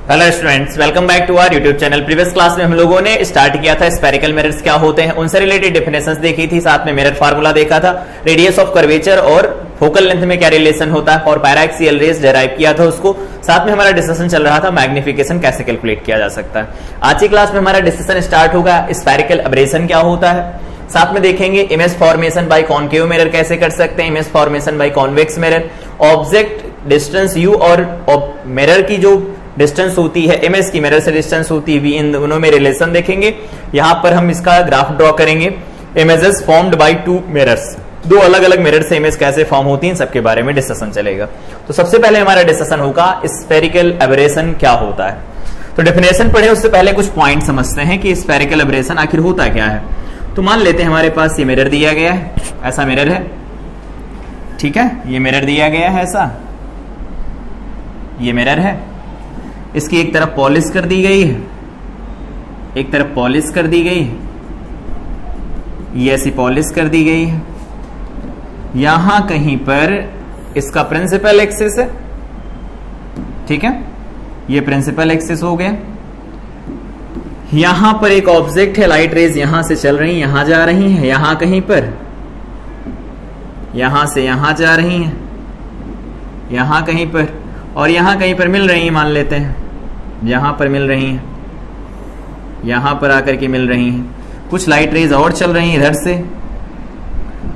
Hello students, welcome back to our YouTube channel. Previous class में हम लोगों ने स्टार्ट किया था स्फेरिकल मिरर्स क्या होते हैं, उनसे रिलेटेड डेफिनेशंस देखी थी, साथ में मिरर फार्मूला देखा था, रेडियस ऑफ कर्वेचर और फोकल लेंथ में क्या रिलेशन होता है और पैराक्सियल रेज डेराइव किया था उसको। साथ में हमारा डिस्कशन चल रहा था मैग्निफिकेशन कैसे कैलकुलेट किया जा सकता है। आज की क्लास में हमारा डिस्कशन स्टार्ट होगा स्फेरिकल एब्रेशन क्या होता है, साथ में देखेंगे image formation by concave mirror कैसे कर सकते हैं, image formation by convex mirror, object distance you और मिरर की जो डिस्टेंस होती है इमेज की मिरर से डिस्टेंस होती है वी, इन दोनों में रिलेशन देखेंगे। यहां पर हम इसका ग्राफ ड्रॉ करेंगे। Images formed by two mirrors, दो अलग अलग मिरर से इमेज कैसे फॉर्म होती है सबके बारे में डिस्कशन चलेगा। तो सबसे पहले हमारा डिस्कशन होगा स्फेरिकल एब्रेशन क्या होता है। तो डेफिनेशन पढ़े उससे पहले कुछ पॉइंट समझते हैं कि स्फेरिकल एब्रेशन आखिर होता क्या है। तो मान लेते हैं हमारे पास ये मिरर दिया गया है, ऐसा मिरर है, ठीक है, ये मिरर दिया गया है, ऐसा ये मिरर है, इसकी एक तरफ पॉलिश कर दी गई है, एक तरफ पॉलिश कर दी गई है, ये ऐसी पॉलिश कर दी गई है। यहां कहीं पर इसका प्रिंसिपल एक्सिस है, ठीक है, ये प्रिंसिपल एक्सिस हो गया। यहां पर एक ऑब्जेक्ट है, लाइट रेज यहां से चल रही, यहां जा रही है, यहां कहीं पर, यहां से यहां जा रही है, यहां कहीं पर, और यहां कहीं पर मिल रही है, मान लेते हैं यहां पर मिल रही हैं, यहां पर आकर के मिल रही हैं। कुछ लाइट रेज और चल रही हैं इधर से,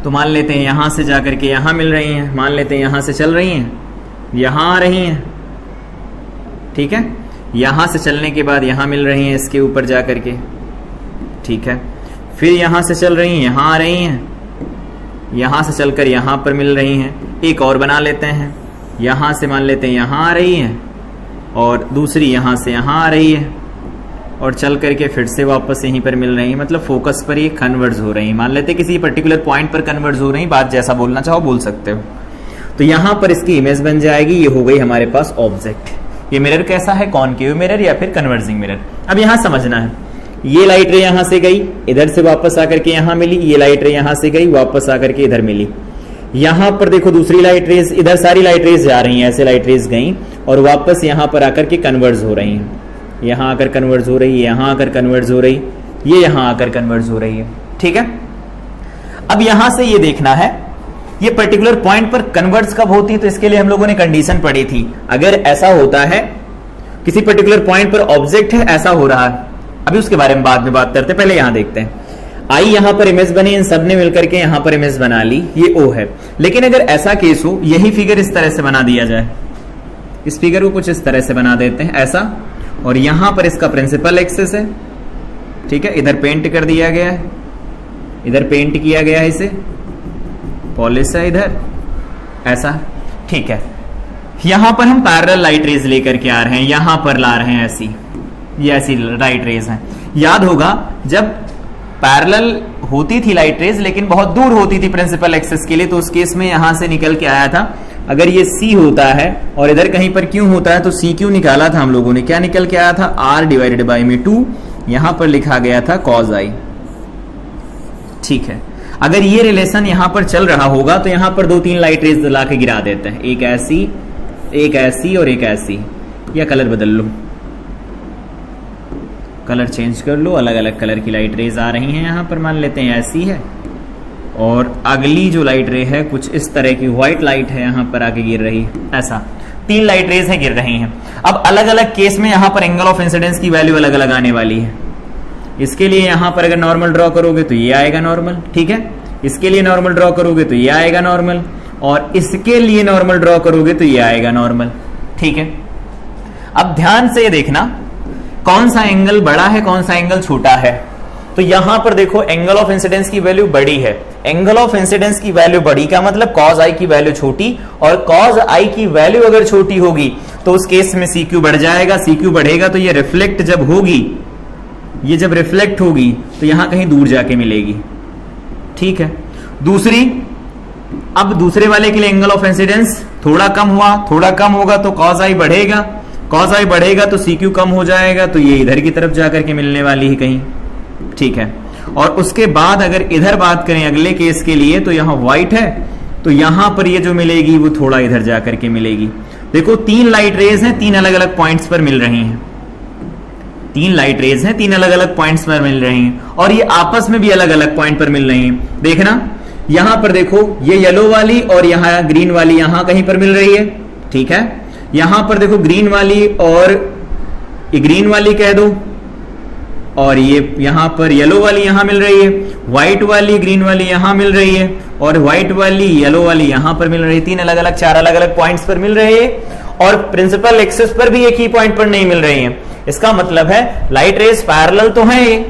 तो मान लेते हैं यहां से जाकर के यहां मिल रही हैं, मान लेते हैं यहां से चल रही हैं, यहां आ रही हैं, ठीक है, यहां से चलने के बाद यहां मिल रही हैं इसके ऊपर जाकर के, ठीक है, फिर यहां से चल रही हैं, यहां आ रही हैं, यहां से चलकर यहां पर मिल रही हैं। एक और बना लेते हैं, यहां से मान लेते हैं यहां आ रही है और दूसरी यहां से यहां आ रही है और चल करके फिर से वापस यहीं पर मिल रही है, मतलब फोकस पर ये कन्वर्ज हो रही है। मान लेते हैं किसी पर्टिकुलर पॉइंट पर कन्वर्ज हो रही, बात जैसा बोलना चाहो बोल सकते हो। तो यहां पर इसकी इमेज बन जाएगी, ये हो गई हमारे पास ऑब्जेक्ट। ये मिरर कैसा है, कॉनकेव मिरर या फिर कन्वर्जिंग मिरर। अब यहां समझना है, ये लाइट रे यहां से गई, इधर से वापस आकर के यहां मिली, ये लाइट रे यहां से गई, वापस आकर के इधर मिली। यहां पर देखो दूसरी लाइट रेज, इधर सारी लाइट रेज जा रही हैं, ऐसे लाइट रेज गई और वापस यहां पर आकर के कन्वर्ज हो रही हैं, यहां आकर कन्वर्ज हो रही है, यहां आकर कन्वर्ज हो रही, ये यहां आकर कन्वर्ज हो रही है, ठीक है। अब यहां से ये देखना है ये पर्टिकुलर पॉइंट पर कन्वर्ज कब होती है, तो इसके लिए हम लोगों ने कंडीशन पढ़ी थी। अगर ऐसा होता है किसी पर्टिकुलर पॉइंट पर ऑब्जेक्ट है, ऐसा हो रहा है, अभी उसके बारे में बाद में बात करते हैं, पहले यहां देखते हैं। आई यहां पर इमेज बनी, इन सब ने मिलकर के यहां पर इमेज बना ली, ये ओ है। लेकिन अगर ऐसा केस हो, यही फिगर इस तरह से बना दिया जाए, इस फिगर को कुछ इस तरह से बना देते हैं ऐसा, और यहां पर इसका प्रिंसिपल एक्सिस है, ठीक है, इधर पेंट कर दिया गया है, इधर पेंट किया गया है, इसे पॉलिश है इधर, ऐसा, ठीक है। यहां पर हम पैरेलल लाइट रेज लेकर के आ रहे हैं, यहां पर ला रहे हैं ऐसी, ये ऐसी लाइट रेज है। याद होगा जब पैरेलल होती थी लाइट रेज लेकिन बहुत दूर होती थी प्रिंसिपल एक्सिस के लिए, तो उस केस में यहां से निकल के आया था। अगर ये C होता है और इधर कहीं पर Q होता है तो CQ निकाला था हम लोगों ने, क्या निकल के आया था, R डिवाइडेड बाई में 2, यहां पर लिखा गया था cos I, ठीक है। अगर ये रिलेशन यहां पर चल रहा होगा तो यहां पर 2-3 लाइट रेज ला के गिरा देते हैं, एक ऐसी और एक ऐसी, या कलर बदल लो, कलर चेंज कर लो, अलग अलग कलर की लाइट रेज आ रही हैं यहां पर, मान लेते हैं ऐसी है, और अगली जो लाइट रे है कुछ इस तरह की व्हाइट लाइट है यहां पर आके गिर रही है, ऐसा 3 लाइट रेज है गिर रही हैं। अब अलग अलग केस में यहां पर एंगल ऑफ इंसिडेंस की वैल्यू अलग अलग आने वाली है। इसके लिए यहां पर अगर नॉर्मल ड्रॉ करोगे तो ये आएगा नॉर्मल, ठीक है, इसके लिए नॉर्मल ड्रॉ करोगे तो ये आएगा नॉर्मल, और इसके लिए नॉर्मल ड्रॉ करोगे तो ये आएगा नॉर्मल, ठीक है। अब ध्यान से देखना कौन सा एंगल बड़ा है, कौन सा एंगल छोटा है। तो यहां पर देखो एंगल ऑफ इंसिडेंस की वैल्यू बड़ी है, एंगल ऑफ इंसिडेंस की वैल्यू बड़ी का मतलब cos I की वैल्यू छोटी, और cos I की वैल्यू अगर छोटी होगी तो उस केस में CQ बढ़ जाएगा, CQ बढ़ेगा तो ये रिफ्लेक्ट जब होगी, ये जब रिफ्लेक्ट होगी तो यहां कहीं दूर जाके मिलेगी, ठीक है। दूसरी, अब दूसरे वाले के लिए एंगल ऑफ इंसिडेंस थोड़ा कम हुआ, थोड़ा कम होगा तो cos I बढ़ेगा, cos I बढ़ेगा तो CQ कम हो जाएगा, तो ये इधर की तरफ जाकर के मिलने वाली है कहीं, ठीक है। और उसके बाद अगर इधर बात करें अगले केस के लिए, तो यहां व्हाइट है तो यहां पर ये जो मिलेगी वो थोड़ा इधर जाकर के मिलेगी, देखो 3 लाइट रेज हैं, 3 अलग अलग पॉइंट्स पर मिल रही हैं। 3 लाइट रेज हैं, 3 अलग अलग पॉइंट्स पर मिल रही हैं, और ये आपस में भी अलग अलग पॉइंट पर मिल रही हैं। देखना यहां पर देखो, ये येलो वाली और यहां ग्रीन वाली यहां कहीं पर मिल रही है, ठीक है। यहां पर देखो ग्रीन वाली और ये ग्रीन वाली कह दो, और ये यहां पर येलो वाली यहां मिल रही है, व्हाइट वाली ग्रीन वाली यहां मिल रही है, और व्हाइट वाली येलो वाली यहां पर मिल रही है। 3 अलग अलग 4 अलग अलग पॉइंट्स पर मिल रही है, और प्रिंसिपल एक्सिस पर भी एक ही पॉइंट पर नहीं मिल रही है। इसका मतलब है लाइट रेज पैरेलल तो है ये,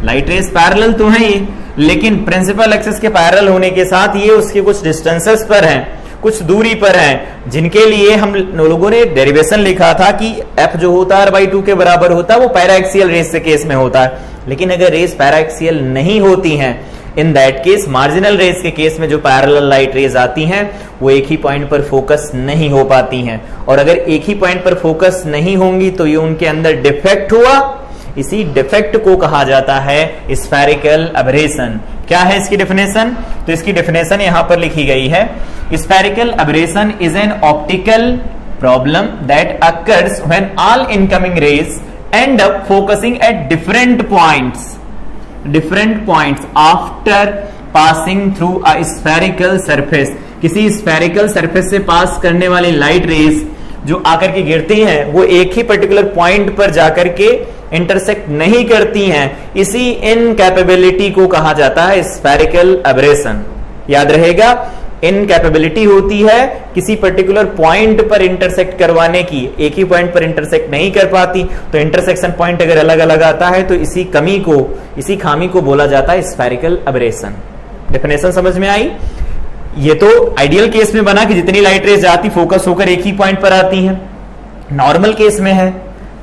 लाइट रेज पैरेलल तो है ये, लेकिन प्रिंसिपल एक्सिस के पैरेलल होने के साथ ये उसके कुछ डिस्टेंसेस पर है, कुछ दूरी पर है, जिनके लिए हम लोगों ने डेरिवेशन लिखा था कि f जो होता है r/2 के बराबर होता है, वो पैराएक्सियल रेज के केस में होता है। लेकिन अगर रेज पैराएक्सियल नहीं होती हैं, in that case marginal rays के केस में जो पैरेलल लाइट रेज आती हैं वो एक ही पॉइंट पर फोकस नहीं हो पाती हैं, और अगर एक ही पॉइंट पर फोकस नहीं होंगी तो ये उनके अंदर डिफेक्ट हुआ। इसी डिफेक्ट को कहा जाता है स्फेरिकल अबरेशन। क्या है इसकी डेफिनेशन? तो इसकी डेफिनेशन यहां पर लिखी गई है, spherical aberration is an optical problem that occurs when all incoming rays end up focusing at different points after passing through a spherical surface. किसी स्फेरिकल सरफेस से पास करने वाली लाइट रेज जो आकर के गिरती हैं वो एक ही पर्टिकुलर पॉइंट पर जाकर के इंटरसेक्ट नहीं करती हैं। इसी इनकैपेबिलिटी को कहा जाता है स्फेरिकल अबरेशन। याद रहेगा, इनकैपेबिलिटी होती है किसी पर्टिकुलर पॉइंट पर इंटरसेक्ट करवाने की, एक ही पॉइंट पर इंटरसेक्ट नहीं कर पाती, तो इंटरसेक्शन पॉइंट अगर अलग अलग आता है तो इसी कमी को, इसी खामी को बोला जाता है स्फेरिकल अबरेशन। डेफिनेशन समझ में आई? ये तो आइडियल केस में बना कि जितनी लाइट रेज आती फोकस होकर एक ही पॉइंट पर आती हैं। नॉर्मल केस में है,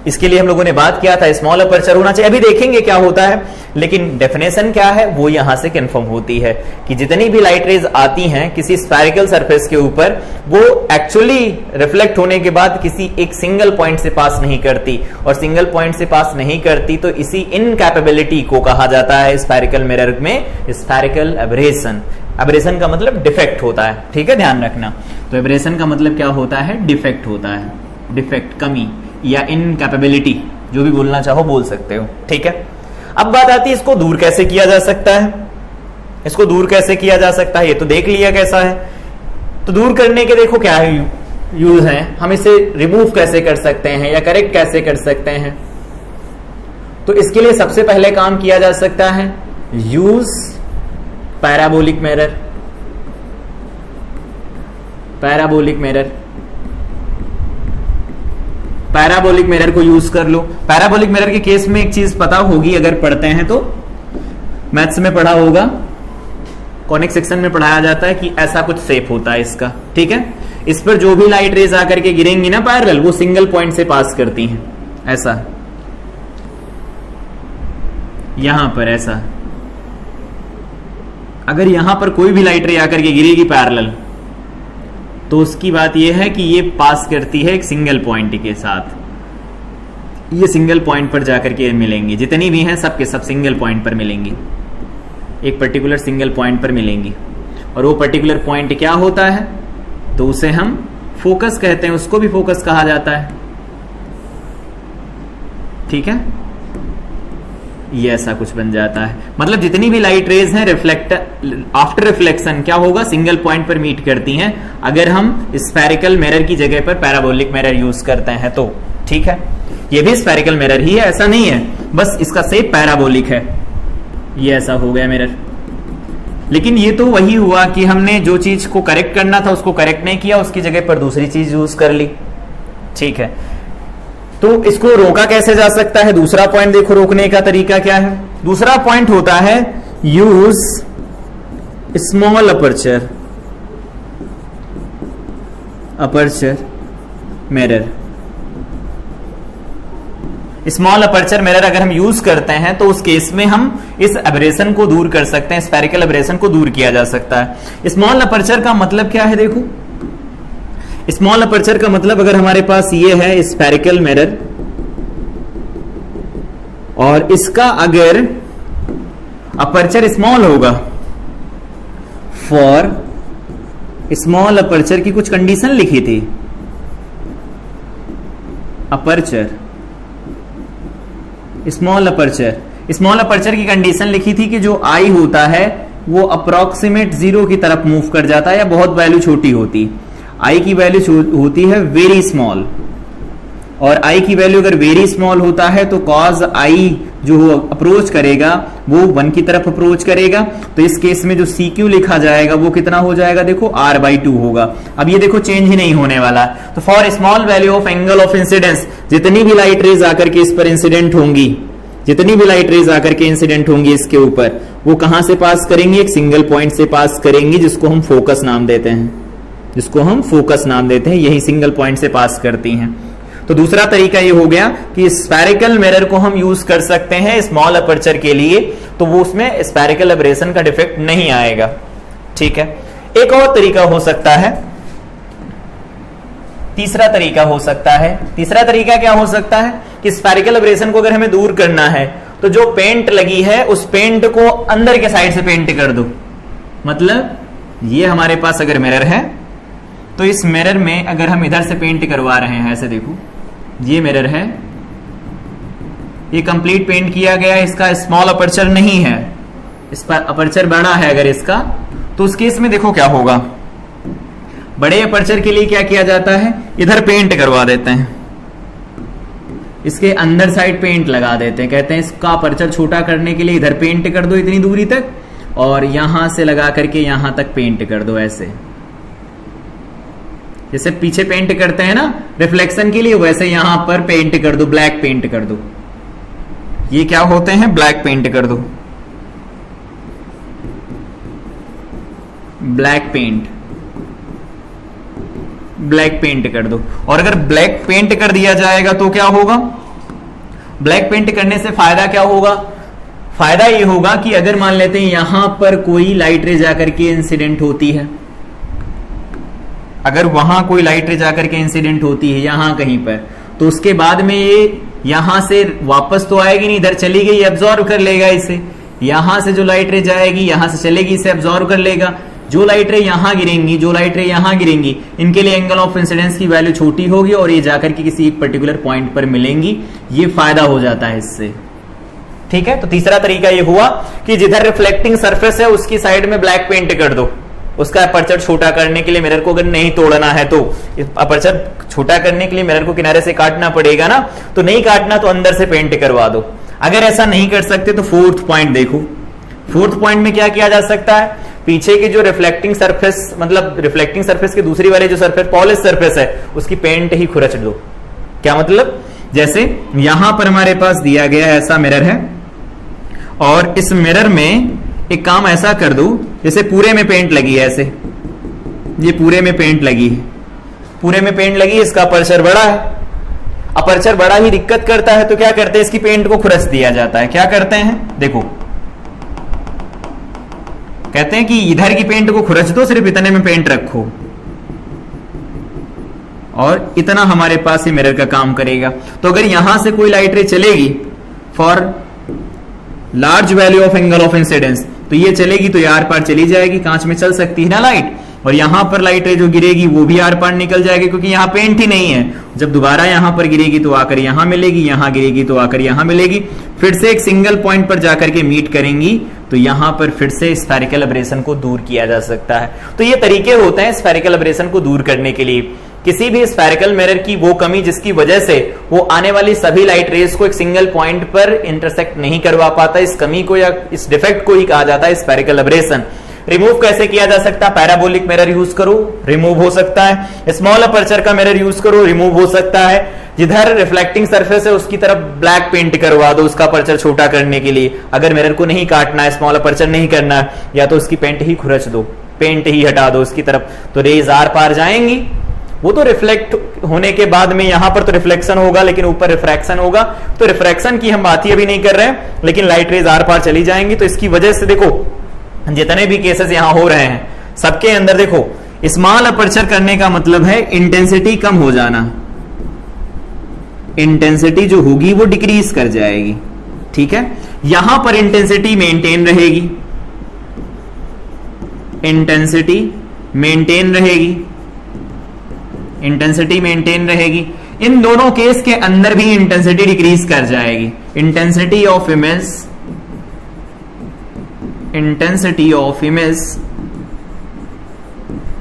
इसके लिए हम लोगों ने बात किया था स्मॉल अपर्चर होना चाहिए। अभी देखेंगे क्या होता है, लेकिन डेफिनेशन क्या है वो यहां से कंफर्म होती है कि जितनी भी लाइट रेज आती हैं किसी स्फेरिकल सरफेस के ऊपर, वो एक्चुअली रिफ्लेक्ट होने के बाद किसी एक सिंगल पॉइंट से पास नहीं करती, और सिंगल पॉइंट से पास नहीं करती तो इसी इनकैपेबिलिटी को कहा जाता है स्फेरिकल मिरर में स्फेरिकल अबरेशन। अबरेशन का मतलब डिफेक्ट होता है, ठीक है, ध्यान रखना। तो अबरेशन का मतलब क्या होता है? डिफेक्ट होता है, डिफेक्ट, कमी या इनकैपेबिलिटी, जो भी बोलना चाहो बोल सकते हो, ठीक है। अब बात आती है इसको दूर कैसे किया जा सकता है। इसको दूर कैसे किया जा सकता है ये तो देख लिया कैसा है। तो दूर करने के देखो क्या यूज है, हम इसे रिमूव कैसे कर सकते हैं या करेक्ट कैसे कर सकते हैं। तो इसके लिए सबसे पहले काम किया जा सकता है use parabolic mirror. Parabolic mirror, parabolic mirror को यूज कर लो। पैराबोलिक मिरर के केस में एक चीज पता होगी, अगर पढ़ते हैं तो मैथ्स में पढ़ा होगा, कॉनिक सेक्शन में पढ़ाया जाता है कि ऐसा कुछ शेप होता है इसका, ठीक है। इस पर जो भी लाइट रेज आकर के गिरेंगी ना पैरेलल, वो सिंगल पॉइंट से पास करती हैं, ऐसा यहां पर ऐसा। अगर यहां पर कोई भी लाइट रे आकर के गिरेगी पैरेलल, तो उसकी बात यह है कि ये पास करती है एक सिंगल पॉइंट के साथ। ये सिंगल पॉइंट पर जाकर के मिलेंगी, जितनी भी हैं सबके सब सिंगल पॉइंट पर मिलेंगी, एक पर्टिकुलर सिंगल पॉइंट पर मिलेंगी। और वो पर्टिकुलर पॉइंट क्या होता है? तो उसे हम फोकस कहते हैं, उसको भी फोकस कहा जाता है, ठीक है। ये ऐसा कुछ बन जाता है, मतलब जितनी भी लाइट रेज हैं रिफ्लेक्टर आफ्टर रिफ्लेक्शन क्या होगा? सिंगल पॉइंट पर मीट करती हैं, अगर हम स्फेरिकल मिरर की जगह पर पैराबोलिक मिरर यूज करते हैं तो, ठीक है। ये भी स्फेरिकल मिरर ही है, ऐसा नहीं है, बस इसका शेप पैराबोलिक है। ये ऐसा हो गया मिरर। लेकिन ये तो वही हुआ कि हमने जो चीज को करेक्ट करना था उसको करेक्ट नहीं किया, उसकी जगह पर दूसरी चीज यूज कर ली, ठीक है। तो इसको रोका कैसे जा सकता है? दूसरा पॉइंट देखो, रोकने का तरीका क्या है। दूसरा पॉइंट होता है use small aperture mirror. Small aperture mirror अगर हम यूज करते हैं तो उस केस में हम इस एब्रेशन को दूर कर सकते हैं, स्फेरिकल एब्रेशन को दूर किया जा सकता है। स्मॉल अपर्चर का मतलब क्या है? देखो, स्मॉल अपर्चर का मतलब अगर हमारे पास ये है स्फेरिकल मिरर, और इसका अगर अपर्चर स्मॉल होगा, फॉर स्मॉल अपर्चर की कुछ कंडीशन लिखी थी, aperture, small aperture, small aperture की कंडीशन लिखी थी कि जो आई होता है वो अप्रोक्सीमेट 0 की तरफ मूव कर जाता है या बहुत वैल्यू छोटी होती। आई की वैल्यू होती है वेरी स्मॉल, और आई की वैल्यू अगर वेरी स्मॉल होता है तो कॉज आई जो अप्रोच करेगा वो 1 की तरफ अप्रोच करेगा। तो इस केस में जो CQ लिखा जाएगा वो कितना हो जाएगा, देखो R/2 होगा। अब ये देखो चेंज ही नहीं होने वाला। तो for small value of angle of incidence, जितनी भी लाइट रेज आकर के इस पर इंसिडेंट होंगी, जितनी भी लाइट रेज आकर के इंसिडेंट होंगी इसके ऊपर, वो कहां से पास करेंगी, एक सिंगल पॉइंट से पास करेंगी जिसको हम फोकस नाम देते हैं, जिसको हम फोकस नाम देते हैं। यही सिंगल पॉइंट से पास करती हैं। तो दूसरा तरीका ये हो गया कि स्फेरिकल मिरर को हम यूज कर सकते हैं स्मॉल अपर्चर के लिए, तो वो उसमें स्फेरिकल एब्रेशन का डिफेक्ट नहीं आएगा। ठीक है, एक और तरीका हो सकता है, तीसरा तरीका हो सकता है। तीसरा तरीका क्या हो सकता है कि स्फेरिकल एब्रेशन को अगर हमें दूर करना है तो जो पेंट लगी है उस पेंट को अंदर के साइड से पेंट कर दो। मतलब ये हमारे पास अगर मिरर है तो इस मिरर में अगर हम इधर से पेंट करवा रहे हैं, ऐसे देखो ये मिरर है, ये कंप्लीट पेंट किया गया है, इसका स्मॉल अपर्चर नहीं है, इस पर अपर्चर बड़ा है अगर इसका, तो उस केस में देखो क्या होगा। बड़े अपर्चर के लिए क्या किया जाता है, इधर पेंट करवा देते हैं, इसके अंदर साइड पेंट लगा देते हैं, कहते हैं इसका अपर्चर छोटा करने के लिए इधर पेंट कर दो इतनी दूरी तक, और यहां से लगा करके यहां तक पेंट कर दो। ऐसे जैसे पीछे पेंट करते हैं ना रिफ्लेक्शन के लिए, वैसे यहां पर पेंट कर दो, ब्लैक पेंट कर दो। ये क्या होते हैं, ब्लैक पेंट कर दो, ब्लैक पेंट, ब्लैक पेंट कर दो। और अगर ब्लैक पेंट कर दिया जाएगा तो क्या होगा, ब्लैक पेंट करने से फायदा क्या होगा, फायदा ये होगा कि अगर मान लेते हैं यहां पर कोई लाइट रे जाकर के इंसिडेंट होती है, अगर वहां कोई लाइट रे जाकर के इंसिडेंट होती है यहां कहीं पर, तो उसके बाद में ये यहां से वापस तो आएगी नहीं, इधर चली गई, एब्जॉर्ब कर लेगा इसे। यहां से जो लाइट रे जाएगी यहां से चलेगी, इसे एब्जॉर्ब कर लेगा। जो लाइट रे यहां गिरेंगी, जो लाइट रे यहां गिरेंगी, इनके लिए एंगल ऑफ इंसिडेंस की वैल्यू छोटी होगी और ये जाकर के किसी एक पर्टिकुलर पॉइंट पर मिलेंगी। ये फायदा हो जाता है इससे। ठीक है, तो तीसरा तरीका ये हुआ कि जिधर रिफ्लेक्टिंग सरफेस है उसकी साइड में ब्लैक पेंट कर दो। उसका अपर्चर छोटा करने के लिए मिरर को अगर नहीं तोड़ना है तो अपर्चर छोटा करने के लिए मिरर को किनारे से काटना पड़ेगा ना, तो नहीं काटना तो अंदर से पेंट करवा दो। अगर ऐसा नहीं कर सकते तो फोर्थ पॉइंट देखो। फोर्थ पॉइंट में क्या किया जा सकता है, पीछे की जो रिफ्लेक्टिंग सरफेस, मतलब रिफ्लेक्टिंग सरफेस के दूसरी वाली जो सरफेस पॉलिश सरफेस है उसकी पेंट ही खुरच दो। क्या मतलब, जैसे यहां पर हमारे पास दिया गया ऐसा मिरर है और इस मिरर में एक काम ऐसा कर दो जैसे पूरे में पेंट लगी है, ऐसे ये पूरे में पेंट लगी है, पूरे में पेंट लगी है, इसका अपर्चर बड़ा है। अपर्चर बड़ा ही दिक्कत करता है तो क्या करते हैं, इसकी पेंट को खुरच दिया जाता है। क्या करते हैं, देखो कहते हैं कि इधर की पेंट को खुरच दो, सिर्फ इतने में पेंट रखो और इतना हमारे पास ही मिरर का काम करेगा। तो अगर यहां से कोई लाइट रे चलेगी for large value of angle of incidence, तो ये चलेगी तो ये आर पार चली जाएगी, कांच में चल सकती है ना लाइट, और यहां पर लाइट रे जो गिरेगी वो भी आर पार निकल जाएगी क्योंकि यहां पेंट ही नहीं है। जब दोबारा यहां पर गिरेगी तो आकर यहां मिलेगी, यहां गिरेगी तो आकर यहां मिलेगी, फिर से एक सिंगल पॉइंट पर जाकर के मीट करेंगी, तो यहां पर फिर से स्फेरिकल एब्रेशन को दूर किया जा सकता है। तो ये तरीके होते हैं स्फेरिकल एब्रेशन को दूर करने के लिए। किसी भी स्फेरिकल मिरर की वो कमी जिसकी वजह से वो आने वाली सभी लाइट रेज को एक सिंगल पॉइंट पर इंटरसेक्ट नहीं करवा पाता, इस कमी को या इस डिफेक्ट को ही कहा जाता है स्फेरिकल एब्रेशन। रिमूव कैसे किया जा सकता है, पैराबोलिक मिरर यूज करो, रिमूव हो सकता है। स्मॉल अपर्चर का मिरर यूज करो, रिमूव हो सकता है। जिधर रिफ्लेक्टिंग सरफेस है उसकी तरफ ब्लैक पेंट करवा दो उसका अपर्चर छोटा करने के लिए। अगर मिरर को नहीं काटना है, स्मॉल अपर्चर नहीं करना है, या तो उसकी पेंट ही खुरच दो, पेंट ही हटा दो उसकी तरफ, तो रेज आर पार जाएंगी। वो तो रिफ्लेक्ट होने के बाद में यहां पर तो रिफ्लेक्शन होगा लेकिन ऊपर रिफ्रैक्शन होगा, तो रिफ्रैक्शन की हम बात ही अभी नहीं कर रहे हैं, लेकिन लाइट रेज आर पार चली जाएंगी। तो इसकी वजह से देखो जितने भी केसेस यहां हो रहे हैं सबके अंदर देखो स्मॉल अपर्चर करने का मतलब है इंटेंसिटी कम हो जाना, इंटेंसिटी जो होगी वो डिक्रीज कर जाएगी। ठीक है, यहां पर इंटेंसिटी मेंटेन रहेगी, इंटेंसिटी मेंटेन रहेगी, इंटेंसिटी मेंटेन रहेगी। इन दोनों केस के अंदर भी इंटेंसिटी डिक्रीज कर जाएगी। Intensity of image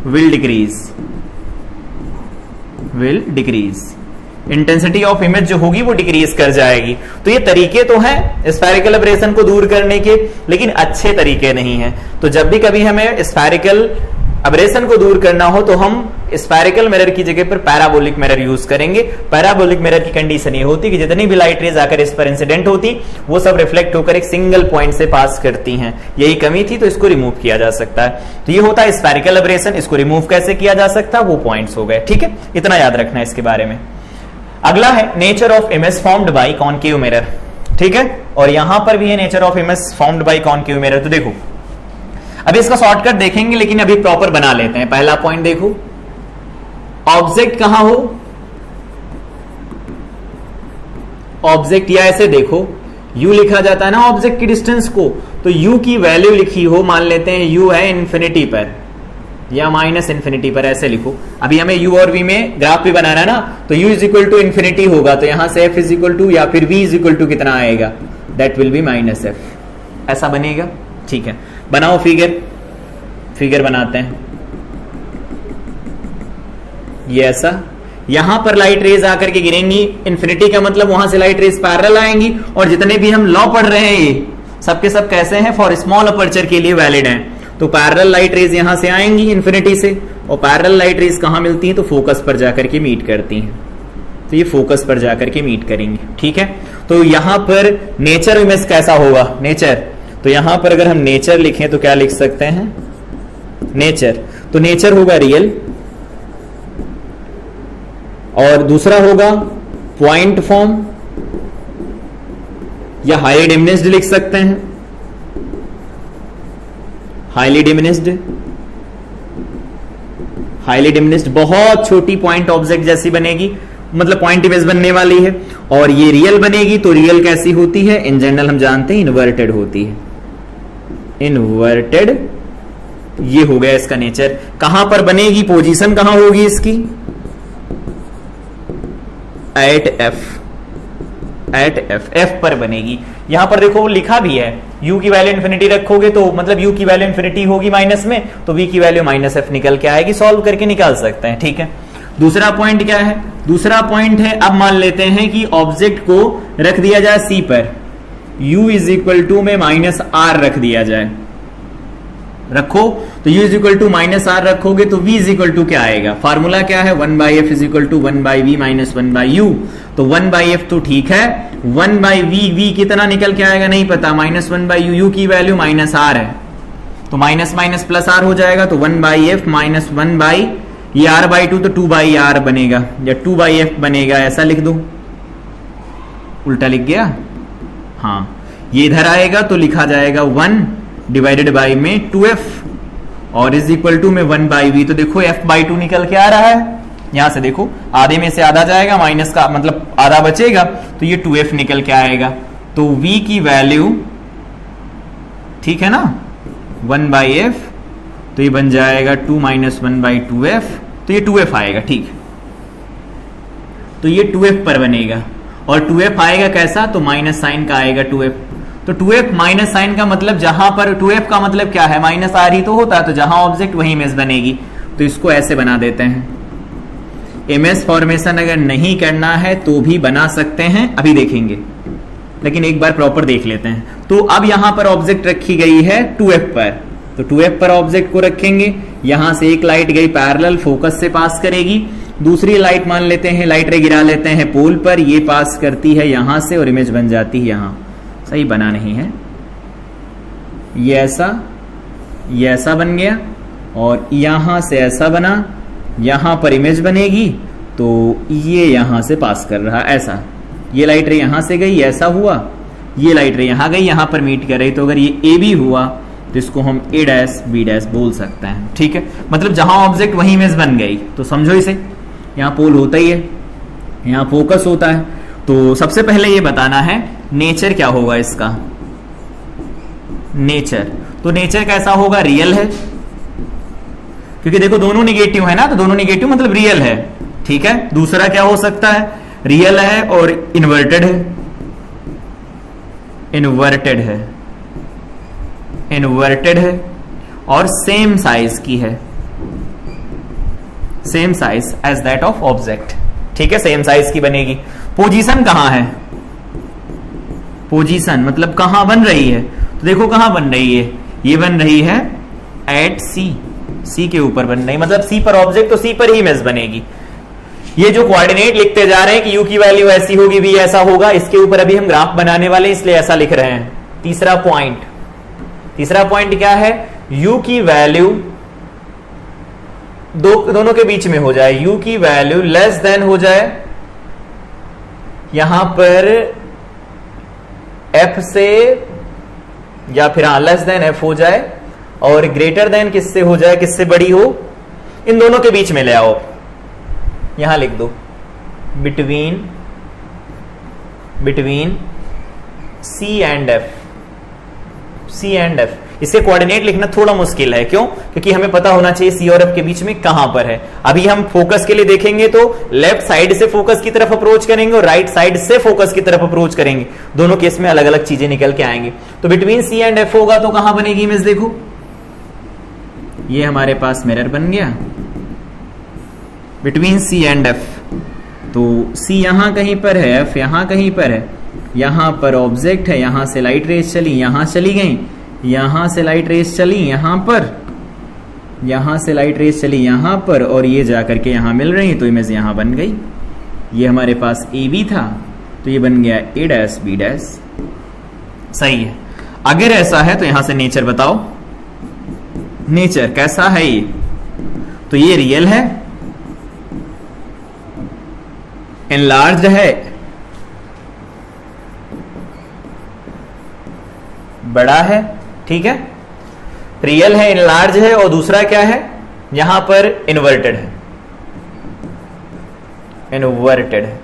will decrease. Intensity of image जो होगी वो डिक्रीज कर जाएगी। तो ये तरीके तो हैं स्फेरिकल एब्रेशन को दूर करने के, लेकिन अच्छे तरीके नहीं हैं। तो जब भी कभी हमें स्फेरिकल एब्रेशन को दूर करना हो तो हम स्फेरिकल मिरर की जगह पर पैराबोलिक मिरर यूज करेंगे। पैराबोलिक मिरर की कंडीशन ये होती कि जितनी भी लाइट रेज आकर इस पर इंसिडेंट होती वो सब रिफ्लेक्ट होकर एक सिंगल पॉइंट से पास करती हैं। यही कमी थी, तो इसको रिमूव किया जा सकता है। तो ये होता है स्फेरिकल एब्रेशन। इसको रिमूव कैसे किया जा सकता है, वो पॉइंट्स हो गए। ठीक है, इतना याद रखना है इसके बारे में। अगला है nature of image formed by concave mirror. ठीक है, और यहां पर भी है nature of image formed by concave mirror. तो देखो अभी इसका शॉर्टकट देखेंगे, लेकिन अभी प्रॉपर बना लेते हैं। पहला पॉइंट देखो, ऑब्जेक्ट कहां हो, ऑब्जेक्ट या ऐसे देखो u लिखा जाता है ना ऑब्जेक्ट की डिस्टेंस को, तो u की वैल्यू लिखी हो, मान लेते हैं u है इन्फिनिटी पर या माइनस इन्फिनिटी पर, ऐसे लिखो। अभी हमें u और v में ग्राफ भी बनाना है ना, तो u is equal to infinity होगा, तो यहां से f इज इक्वल टू या फिर v इज इक्वल टू कितना आएगा, that will be minus f। ऐसा बनेगा। ठीक है, बनाओ फिगर बनाते हैं। ये ऐसा, यहां पर लाइट रेज आकर के गिरेंगी, इन्फिनिटी का मतलब वहां से लाइट रेज पैरेलल आएंगी, और जितने भी हम लॉ पढ़ रहे हैं ये सबके सब कैसे हैं, फॉर स्मॉल अपर्चर के लिए वैलिड हैं। तो पैरेलल लाइट रेज यहां से आएंगी इन्फिनिटी से, और पैरेलल लाइट रेज कहां मिलती हैं, तो फोकस पर जाकर के मीट करती हैं। तो ये फोकस पर जाकर के मीट करेंगी। ठीक है, तो यहां पर नेचर इमेज कैसा होगा, नेचर, तो यहां पर अगर हम नेचर लिखें तो क्या लिख सकते हैं, नेचर, तो नेचर होगा रियल, और दूसरा होगा पॉइंट फॉर्म या हाईली डिमिनिश्ड लिख सकते हैं, हाईली डिमिनिश्ड बहुत छोटी पॉइंट ऑब्जेक्ट जैसी बनेगी, मतलब पॉइंट इमेज बनने वाली है। और ये रियल बनेगी, तो रियल कैसी होती है, इन जनरल हम जानते हैं इन्वर्टेड होती है, इन्वर्टेड। ये हो गया इसका नेचर। कहां पर बनेगी, पोजीशन कहां होगी इसकी, एट एफ पर बनेगी। यहां पर देखो लिखा भी है, u की वैल्यू इन्फिनिटी रखोगे तो मतलब u की वैल्यू इन्फिनिटी होगी माइनस में, तो v की वैल्यू माइनस एफ निकल के आएगी। सॉल्व करके निकाल सकते हैं। ठीक है, दूसरा पॉइंट क्या है, दूसरा पॉइंट है, अब मान लेते हैं कि ऑब्जेक्ट को रख दिया जाए c पर, u इज इक्वल टू में माइनस आर रख दिया जाए, रखो तो u is equal to minus R रखोगे तो v इज इक्वल टू क्या आएगा, फार्मूला क्या है, 1/f is equal to 1/v minus 1/u। तो 1/f तो ठीक है, 1/v कितना निकल के आएगा नहीं पता, माइनस 1/u, u की वैल्यू माइनस आर है, तो माइनस माइनस प्लस आर हो जाएगा, तो 1/f माइनस 1/, ये r/2 तो 2/r बनेगा या 2/f बनेगा, ऐसा लिख दो। उल्टा लिख गया, हाँ ये इधर आएगा तो लिखा जाएगा 1 डिवाइडेड बाई में 2f और इज इक्वल टू में 1/v। तो देखो f/2 निकल के आ रहा है, यहां से देखो आधे में से आधा जाएगा, माइनस का मतलब आधा बचेगा, तो ये 2f निकल के आएगा। तो v की वैल्यू ठीक है ना 1/f, तो ये बन जाएगा 2 माइनस 1/2f, तो ये 2f आएगा। ठीक, तो ये 2f पर बनेगा, और 2f आएगा कैसा, तो माइनस साइन का आएगा 2f। तो 2f माइनस साइन का मतलब जहां पर 2f का मतलब क्या है, माइनस आर ही तो होता है, तो जहां ऑब्जेक्ट वही इमेज बनेगी। तो इसको ऐसे बना देते हैं। इमेज फॉर्मेशन अगर नहीं करना है तो भी बना सकते हैं, अभी देखेंगे, लेकिन एक बार प्रॉपर देख लेते हैं। तो अब यहां पर ऑब्जेक्ट रखी गई है 2f पर, तो 2f पर ऑब्जेक्ट को रखेंगे, यहां से एक लाइट गई पैरेलल, फोकस से पास करेगी, दूसरी लाइट मान लेते हैं, लाइट रे गिरा लेते हैं पोल पर, ये पास करती है यहां से और इमेज बन जाती है यहां। सही बना नहीं है, ये ऐसा बन गया, और यहां से ऐसा बना, यहां पर इमेज बनेगी, तो ये यहां से पास कर रहा, ऐसा ये लाइट रे यहां से गई, ऐसा हुआ, ये लाइट रे यहां गई, यहां पर मीट कर रही, तो अगर ये ए बी हुआ तो इसको हम a डैश b डैश बोल सकते हैं। ठीक है, मतलब जहां ऑब्जेक्ट वही इमेज बन गई, तो समझो इसे, यहां पोल होता ही है, यहां फोकस होता है। तो सबसे पहले ये बताना है नेचर क्या होगा इसका, नेचर, तो नेचर कैसा होगा, रियल है, क्योंकि देखो दोनों निगेटिव है ना, तो दोनों निगेटिव मतलब रियल है, ठीक है। दूसरा क्या हो सकता है, रियल है और इन्वर्टेड है, इन्वर्टेड है, इन्वर्टेड है और सेम साइज की है, same size as that of object, ठीक है, सेम साइज की बनेगी। पोजीशन कहां है, पोजीशन मतलब कहां बन रही है, तो देखो कहां बन रही है, ये बन रही है एट सी, सी के ऊपर बन रही, मतलब सी पर ऑब्जेक्ट तो सी पर ही इमेज बनेगी। ये जो कोऑर्डिनेट लिखते जा रहे हैं कि यू की वैल्यू ऐसी होगी, भी ऐसा होगा, इसके ऊपर अभी हम ग्राफ बनाने वाले हैं इसलिए ऐसा लिख रहे हैं। तीसरा पॉइंट, तीसरा पॉइंट क्या है, यू की वैल्यू दोनों के बीच में हो जाए, यू की वैल्यू लेस देन हो जाए यहां पर एफ से, या फिर लेस देन एफ हो जाए और ग्रेटर देन किससे हो जाए, किससे बड़ी हो, इन दोनों के बीच में ले आओ, यहां लिख दो between, between C and F, C and F. इसे कोऑर्डिनेट लिखना थोड़ा मुश्किल है, क्यों, क्योंकि हमें पता होना चाहिए सी और एफ के बीच में कहां पर है। अभी हम फोकस के लिए देखेंगे तो लेफ्ट साइड से फोकस की तरफ अप्रोच करेंगे और राइट साइड से फोकस की तरफ अप्रोच करेंगे, दोनों केस में अलग अलग चीजें निकल के आएंगी। तो बिटवीन सी एंड एफ होगा तो कहां बनेगी इमेज, देखो ये हमारे पास मिरर बन गया बिटवीन सी एंड एफ, तो सी यहां कहीं पर है, एफ यहां कहीं पर है, यहां पर ऑब्जेक्ट है, यहां से लाइट रेज चली, यहां चली गई, यहां से लाइट रेज चली यहां पर, यहां से लाइट रेज चली यहां पर और ये जाकर के यहां मिल रही, तो इमेज यहां बन गई। ये हमारे पास ए बी था तो ये बन गया ए डैश बी डैश, सही है। अगर ऐसा है तो यहां से नेचर बताओ, नेचर कैसा है ये, तो ये रियल है, एनलार्ज्ड है, बड़ा है, ठीक है, रियल है, इनलार्ज है, और दूसरा क्या है, यहां पर इन्वर्टेड है, इन्वर्टेड है,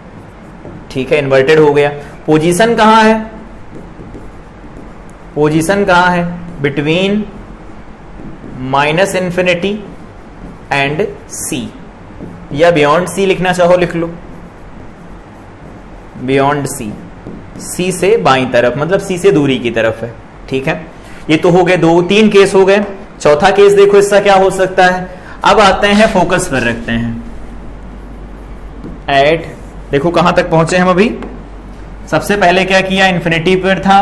ठीक है, इन्वर्टेड हो गया। पोजीशन कहां है, पोजीशन कहां है, बिटवीन माइनस इंफिनिटी एंड सी, या बियॉन्ड सी लिखना चाहो लिख लो, बियॉन्ड सी, सी से बाईं तरफ, मतलब सी से दूरी की तरफ है, ठीक है। ये तो हो गए दो, तीन केस हो गए। चौथा केस देखो इसका क्या हो सकता है। अब आते हैं फोकस पर रखते हैं, एट, देखो कहां तक पहुंचे हम अभी। सबसे पहले क्या किया, इन्फिनिटी पर था,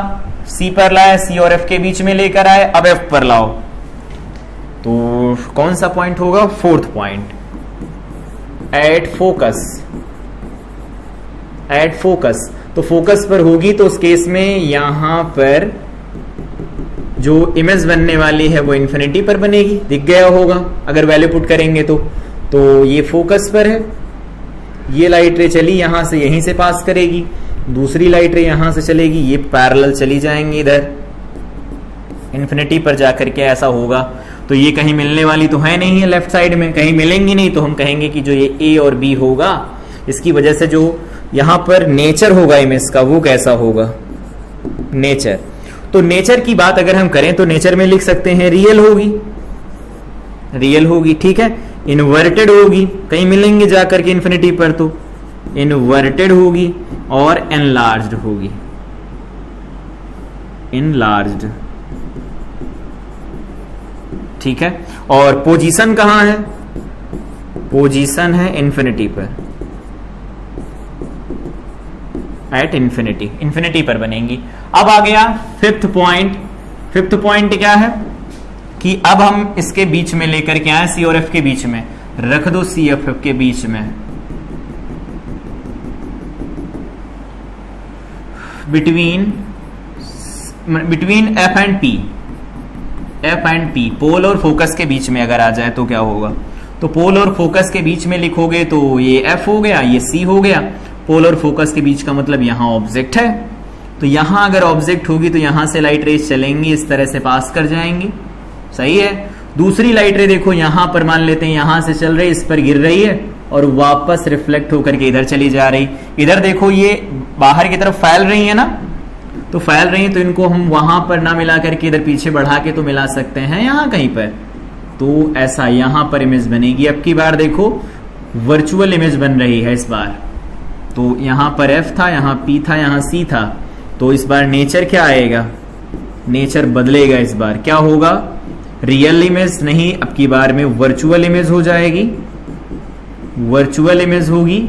सी पर लाया, सी और एफ के बीच में लेकर आए, अब एफ पर लाओ, तो कौन सा पॉइंट होगा, fourth point, at focus, at focus. तो फोकस पर होगी तो उस केस में यहां पर जो इमेज बनने वाली है वो इन्फिनिटी पर बनेगी, दिख गया होगा अगर वैल्यू पुट करेंगे तो ये फोकस पर है, ये लाइट रे चली यहां से, यहीं से पास करेगी, दूसरी लाइट रे यहां से चलेगी, ये पैरेलल चली जाएंगी इधर इन्फिनिटी पर जाकर के, ऐसा होगा। तो ये कहीं मिलने वाली तो है नहीं है, लेफ्ट साइड में कहीं मिलेंगी नहीं, तो हम कहेंगे कि जो ये ए और बी होगा, इसकी वजह से जो यहां पर नेचर होगा इमेज का वो कैसा होगा, नेचर। तो नेचर की बात अगर हम करें तो नेचर में लिख सकते हैं रियल होगी, रियल होगी, ठीक है, इन्वर्टेड होगी, कहीं मिलेंगे जाकर के इन्फिनिटी पर, तो इन्वर्टेड होगी और एनलार्ज्ड होगी, इनलार्ज्ड, ठीक है। और पोजीशन कहां है, पोजीशन है इन्फिनिटी पर, एट इन्फिनिटी, इन्फिनिटी पर बनेंगी। अब आ गया फिफ्थ पॉइंट। फिफ्थ पॉइंट क्या है कि अब हम इसके बीच में लेकर के आए, सी और एफ के बीच में रख दो, सी एफ के बीच में, between, between F and P, F and P, pole और फोकस के बीच में अगर आ जाए तो क्या होगा, तो पोल और फोकस के बीच में लिखोगे तो ये एफ हो गया, ये सी हो गया। पोल और फोकस के बीच का मतलब यहां ऑब्जेक्ट है, तो यहां अगर ऑब्जेक्ट होगी तो यहां से लाइट रेज चलेंगी, इस तरह से पास कर जाएंगी, सही है। दूसरी लाइट रे देखो यहां पर मान लेते हैं, यहां से चल रही, इस पर गिर रही है और वापस रिफ्लेक्ट होकर के इधर चली जा रही। इधर देखो ये बाहर की तरफ फैल रही है ना, तो फैल रही है, तो इनको हम वहां पर ना मिला करके इधर पीछे बढ़ा के तो मिला सकते हैं यहां कहीं पर, तो ऐसा यहां पर इमेज बनेगी। अब की बार देखो वर्चुअल इमेज बन रही है इस बार। तो यहां पर एफ था, यहां पी था, यहां सी था, तो इस बार नेचर क्या आएगा, नेचर बदलेगा। इस बार क्या होगा, रियल इमेज नहीं, अब की बार में वर्चुअल इमेज हो जाएगी, वर्चुअल इमेज होगी।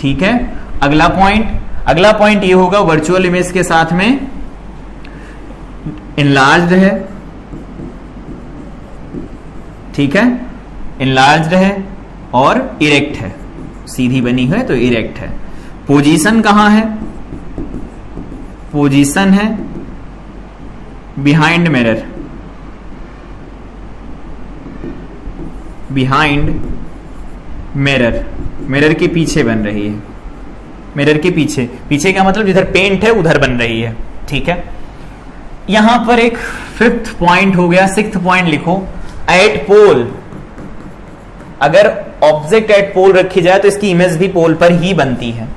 ठीक है, अगला पॉइंट ये होगा, वर्चुअल इमेज के साथ में इनलार्ज्ड है। ठीक है, इनलार्ज्ड है और इरेक्ट है, सीधी बनी है तो इरेक्ट है। पोजीशन कहां है, पोजीशन है behind mirror, behind mirror, mirror के पीछे बन रही है, मिरर के पीछे, पीछे का मतलब जिधर पेंट है उधर बन रही है। ठीक है, यहां पर एक फिफ्थ पॉइंट हो गया। सिक्स्थ पॉइंट लिखो, एट पोल। अगर ऑब्जेक्ट एट पोल रखी जाए तो इसकी इमेज भी पोल पर ही बनती है।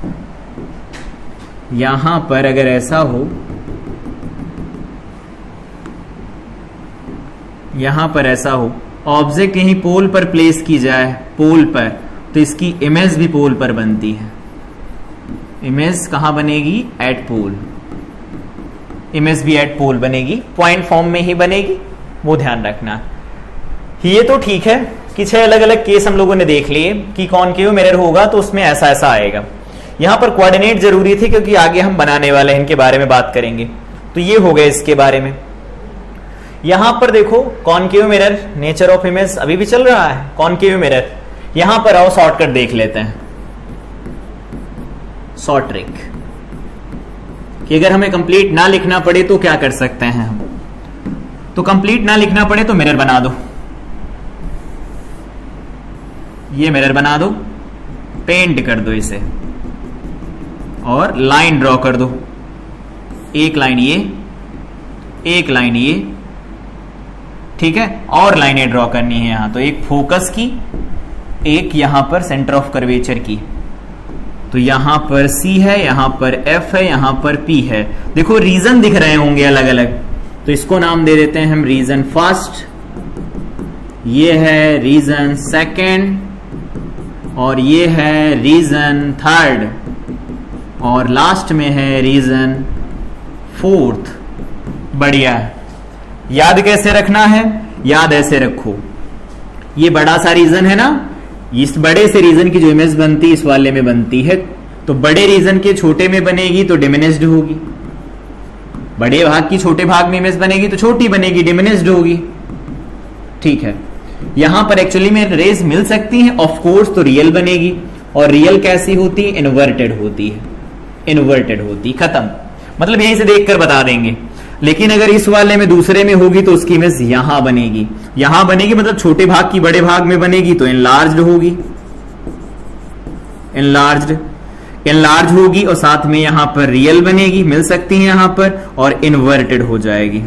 यहां पर अगर ऐसा हो, यहां पर ऐसा हो, ऑब्जेक्ट यहीं पोल पर प्लेस की जाए, पोल पर, तो इसकी इमेज भी पोल पर बनती है। इमेज कहां बनेगी, एट पोल, इमेज भी एट पोल बनेगी, पॉइंट फॉर्म में ही बनेगी, वो ध्यान रखना। ये तो ठीक है कि 6 अलग अलग केस हम लोगों ने देख लिए कि कॉनकेव मिरर होगा तो उसमें ऐसा ऐसा आएगा। यहां पर कोऑर्डिनेट जरूरी थे क्योंकि आगे हम बनाने वाले हैं, इनके बारे में बात करेंगे। तो ये हो गया इसके बारे में। यहां पर देखो concave mirror, nature of image अभी भी चल रहा है, कॉनकेव मिरर। यहां पर आओ शॉर्टकट देख लेते हैं, शॉर्ट ट्रिक, कि अगर हमें कंप्लीट ना लिखना पड़े तो क्या कर सकते हैं हम। तो कंप्लीट ना लिखना पड़े तो मिरर बना दो, ये मिरर बना दो, पेंट कर दो इसे और लाइन ड्रॉ कर दो, एक लाइन ये, एक लाइन ये। ठीक है, और लाइनें ड्रॉ करनी है यहां, तो एक फोकस की, एक यहां पर सेंटर ऑफ कर्वेचर की। तो यहां पर C है, यहां पर F है, यहां पर P है। देखो रीजन दिख रहे होंगे अलग अलग, तो इसको नाम दे देते हैं हम रीजन फर्स्ट, ये है रीजन सेकंड, और ये है रीजन थर्ड, और लास्ट में है रीजन फोर्थ। बढ़िया, याद कैसे रखना है, याद ऐसे रखो, ये बड़ा सा रीजन है ना, इस बड़े से रीजन की जो इमेज बनती है इस वाले में बनती है, तो बड़े रीजन के छोटे में बनेगी तो डिमिनिश्ड होगी, बड़े भाग की छोटे भाग में इमेज बनेगी तो छोटी बनेगी, डिमिनिश्ड होगी। ठीक है, यहां पर एक्चुअली में रेज मिल सकती हैं, ऑफ कोर्स, तो रियल बनेगी, और रियल कैसी होती है, इन्वर्टेड होती है, इन्वर्टेड होती, खत्म। मतलब यहीं से देखकर बता देंगे। लेकिन अगर इस वाले में दूसरे में होगी तो उसकी इमेज यहां बनेगी, यहां बनेगी, मतलब छोटे भाग की बड़े भाग में बनेगी तो इनलार्ज्ड होगी, इनलार्ज्ड, इनलार्ज होगी, और साथ में यहां पर रियल बनेगी, मिल सकती है यहां पर, और इन्वर्टेड हो जाएगी,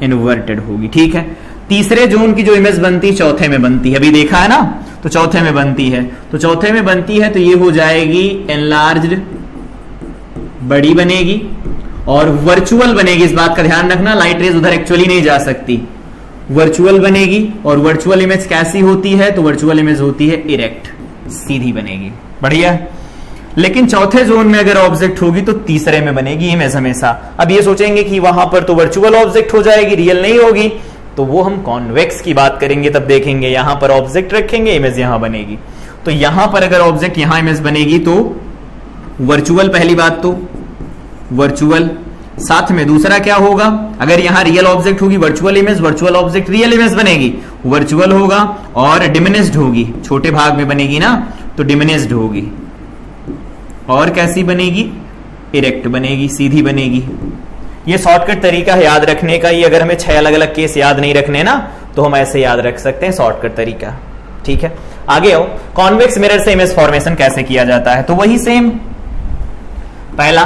इन्वर्टेड होगी। ठीक है, तीसरे जोन की जो इमेज बनती है चौथे में बनती है, अभी देखा है ना, तो चौथे में बनती है, तो चौथे में बनती है तो ये हो जाएगी एनलार्ज्ड, बड़ी बनेगी, और वर्चुअल बनेगी। इस बात का ध्यान रखना, लाइट रेज उधर एक्चुअली नहीं जा सकती, वर्चुअल बनेगी। और वर्चुअल इमेज कैसी होती है, तो वर्चुअल इमेज होती है इरेक्ट, सीधी बनेगी। बढ़िया, लेकिन चौथे जोन में अगर ऑब्जेक्ट होगी तो तीसरे में बनेगी इमेज हमेशा। अब ये सोचेंगे कि वहां पर तो वर्चुअल ऑब्जेक्ट हो जाएगी, रियल नहीं होगी, तो वो हम कॉन्वेक्स की बात करेंगे तब देखेंगे। यहां पर ऑब्जेक्ट रखेंगे, इमेज यहां बनेगी। तो यहां पर अगर ऑब्जेक्ट यहां इमेज बनेगी तो वर्चुअल, पहली बात तो वर्चुअल, साथ में दूसरा क्या होगा, अगर यहां रियल ऑब्जेक्ट होगी virtual image, virtual object real image बनेगी, वर्चुअल होगा, और डिमिनिश्ड होगी, छोटे भाग में बनेगी ना, तो डिमिनिश्ड होगी। और कैसी बनेगी, इरेक्ट बनेगी, सीधी बनेगी। ये शॉर्टकट तरीका है याद रखने का। ये अगर हमें 6 अलग अलग केस याद नहीं रखने ना, तो हम ऐसे याद रख सकते हैं, शॉर्टकट तरीका। ठीक है, आगे आओ, कॉन्वेक्स मिरर से इमेज फॉर्मेशन कैसे किया जाता है। तो वही सेम, पहला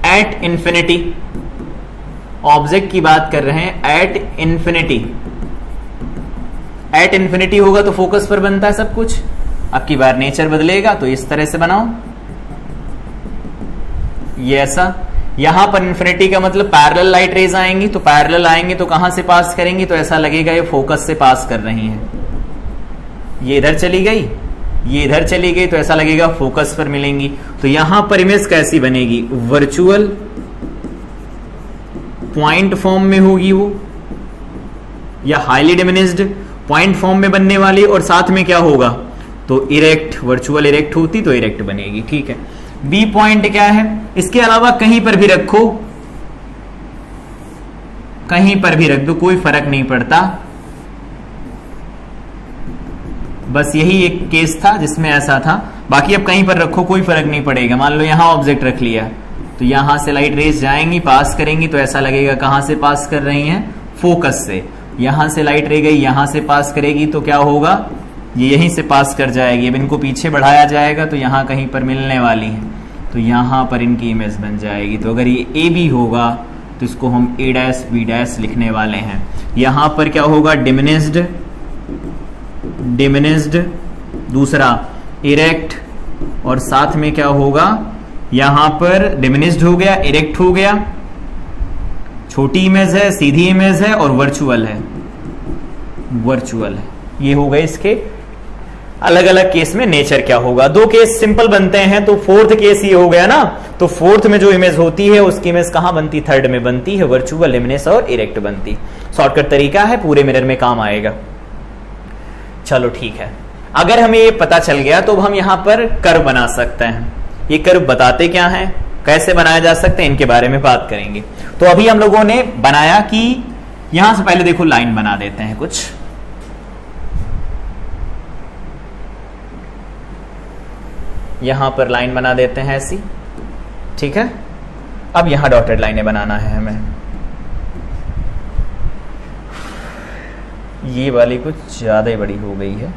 एट इंफिनिटी, ऑब्जेक्ट की बात कर रहे हैं, एट इंफिनिटी, एट इंफिनिटी होगा तो फोकस पर बनता है सब कुछ। अब की बार नेचर बदलेगा तो इस तरह से बनाओ, ये ऐसा। यहां पर इंफिनिटी का मतलब पैरेलल लाइट रेज आएंगी, तो पैरेलल आएंगे तो कहां से पास करेंगी, तो ऐसा लगेगा ये फोकस से पास कर रही हैं, ये इधर चली गई, ये इधर चली गई, तो ऐसा लगेगा फोकस पर मिलेंगी। तो यहां पर इमेज कैसी बनेगी, वर्चुअल पॉइंट फॉर्म में होगी वो, या हाईली डिमिनिस्ड पॉइंट फॉर्म में बनने वाली, और साथ में क्या होगा, तो इरेक्ट, वर्चुअल इरेक्ट होती तो इरेक्ट बनेगी। ठीक है, बी पॉइंट क्या है, इसके अलावा कहीं पर भी रखो, कहीं पर भी रख दो, कोई फर्क नहीं पड़ता। बस यही एक केस था जिसमें ऐसा था, बाकी अब कहीं पर रखो कोई फर्क नहीं पड़ेगा। मान लो यहां ऑब्जेक्ट रख लिया, तो यहां से लाइट रेज जाएंगी, पास करेंगी, तो ऐसा लगेगा कहां से पास कर रही हैं, फोकस से। यहां से लाइट रे गई, यहां से पास करेगी, तो क्या होगा, ये यहीं से पास कर जाएगी। अब इनको पीछे बढ़ाया जाएगा तो यहां कहीं पर मिलने वाली है, तो यहां पर इनकी इमेज बन जाएगी। तो अगर ये ए बी होगा तो इसको हम ए डैश बी डैश लिखने वाले हैं। यहां पर क्या होगा, डिमिनिस्ड, डिमिनिस्ड, दूसरा इरेक्ट, और साथ में क्या होगा, यहां पर डिमिनिस्ड हो गया, इरेक्ट हो गया, छोटी इमेज है, सीधी इमेज है, और वर्चुअल है, वर्चुअल है। ये हो गए इसके अलग अलग केस में नेचर क्या होगा। दो केस सिंपल बनते हैं, तो फोर्थ केस ये हो गया ना, तो फोर्थ में जो इमेज होती है उसकी इमेज कहां बनती, थर्ड में बनती है, वर्चुअल, लिमिनेस और इरेक्ट बनती। शॉर्टकट तरीका है, पूरे मिरर में काम आएगा। चलो ठीक है, अगर हमें ये पता चल गया तो हम यहां पर कर्व बना सकते हैं। ये कर्व बताते क्या हैं, कैसे बनाया जा सकते हैं, इनके बारे में बात करेंगे। तो अभी हम लोगों ने बनाया कि यहां से पहले देखो लाइन बना देते हैं कुछ, यहां पर लाइन बना देते हैं ऐसी, ठीक है। अब यहां डॉटेड लाइनें बनाना है हमें। ये वाली कुछ ज्यादा ही बड़ी हो गई है,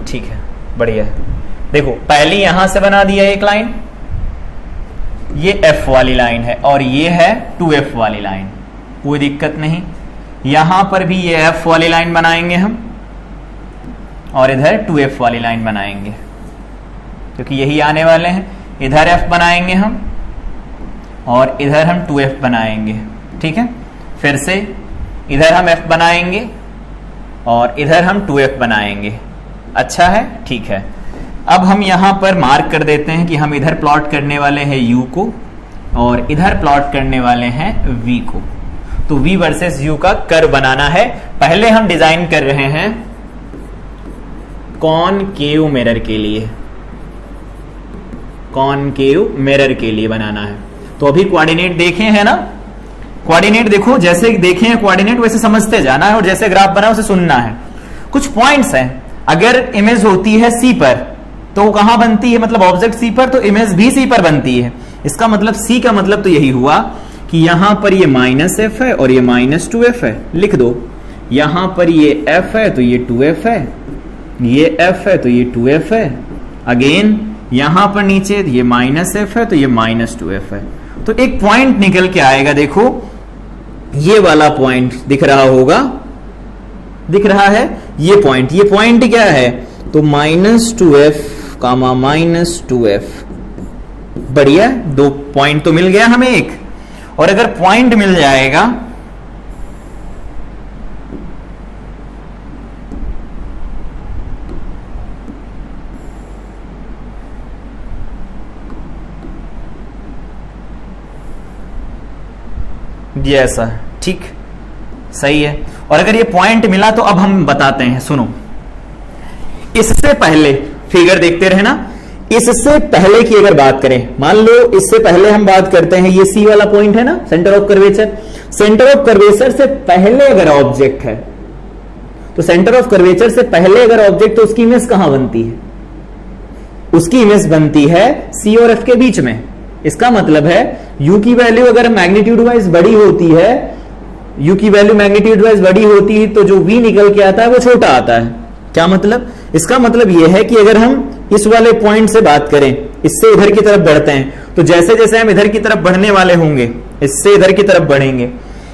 ठीक है, बढ़िया है। देखो पहली यहां से बना दिया एक लाइन, ये एफ वाली लाइन है, और ये है 2F वाली लाइन, कोई दिक्कत नहीं। यहां पर भी ये F वाली लाइन बनाएंगे हम, और इधर 2F वाली लाइन बनाएंगे, क्योंकि यही आने वाले हैं। इधर F बनाएंगे हम, और इधर हम 2F बनाएंगे, ठीक है। फिर से इधर हम F बनाएंगे, और इधर हम 2F बनाएंगे। अच्छा है, ठीक है। अब हम यहां पर मार्क कर देते हैं कि हम इधर प्लॉट करने वाले हैं U को, और इधर प्लॉट करने वाले हैं V को। तो V वर्सेस U का कर्व बनाना है। पहले हम डिजाइन कर रहे हैं कॉनकेव मिरर के लिए, कॉनकेव मिरर के लिए बनाना है। तो अभी कोऑर्डिनेट देखे हैं ना, कोऑर्डिनेट देखो, जैसे देखे हैं कोऑर्डिनेट वैसे समझते जाना है, और जैसे ग्राफ बना उसे सुनना है। कुछ पॉइंट्स हैं, अगर इमेज होती है C पर तो वो कहां बनती है, मतलब ऑब्जेक्ट C पर, तो इमेज भी C पर बनती है। इसका मतलब C का मतलब तो यही हुआ कि यहां पर ये -F है और ये -2F है, लिख दो। यहां पर ये F है तो ये 2F है, ये F है तो ये 2F है, अगेन यहां पर नीचे ये -F है तो ये -2F है। तो एक पॉइंट निकल के आएगा, देखो ये वाला पॉइंट दिख रहा होगा, दिख रहा है ये पॉइंट क्या है, तो -2F, -2F। बढ़िया, दो पॉइंट तो मिल गया हमें एक। और अगर पॉइंट मिल जाएगा ये ऐसा, ठीक, सही है। और अगर ये पॉइंट मिला तो अब हम बताते हैं, सुनो। इससे पहले फिगर देखते रहे ना, इससे पहले की अगर बात करें, मान लो इससे पहले हम बात करते हैं, ये C वाला पॉइंट है ना, centre of curvature. Centre of curvature से पहले अगर ऑब्जेक्ट है, तो सेंटर ऑफ कर्वेचर से पहले अगर ऑब्जेक्ट, तो उसकी इमेज कहां बनती है, उसकी इमेज बनती है C और F के बीच में। इसका मतलब है U की वैल्यू अगर मैग्नीट्यूड वाइज बड़ी होती है, U की वैल्यू मैग्नीट्यूड वाइज बड़ी होती है, तो जो V निकल के आता है वो छोटा आता है। क्या मतलब, इसका मतलब यह है कि अगर हम इस वाले पॉइंट से बात करें, इससे इधर की तरफ बढ़ते हैं, तो जैसे जैसे हम इधर की तरफ बढ़ने वाले होंगे, इससे इधर की तरफ बढ़ेंगे,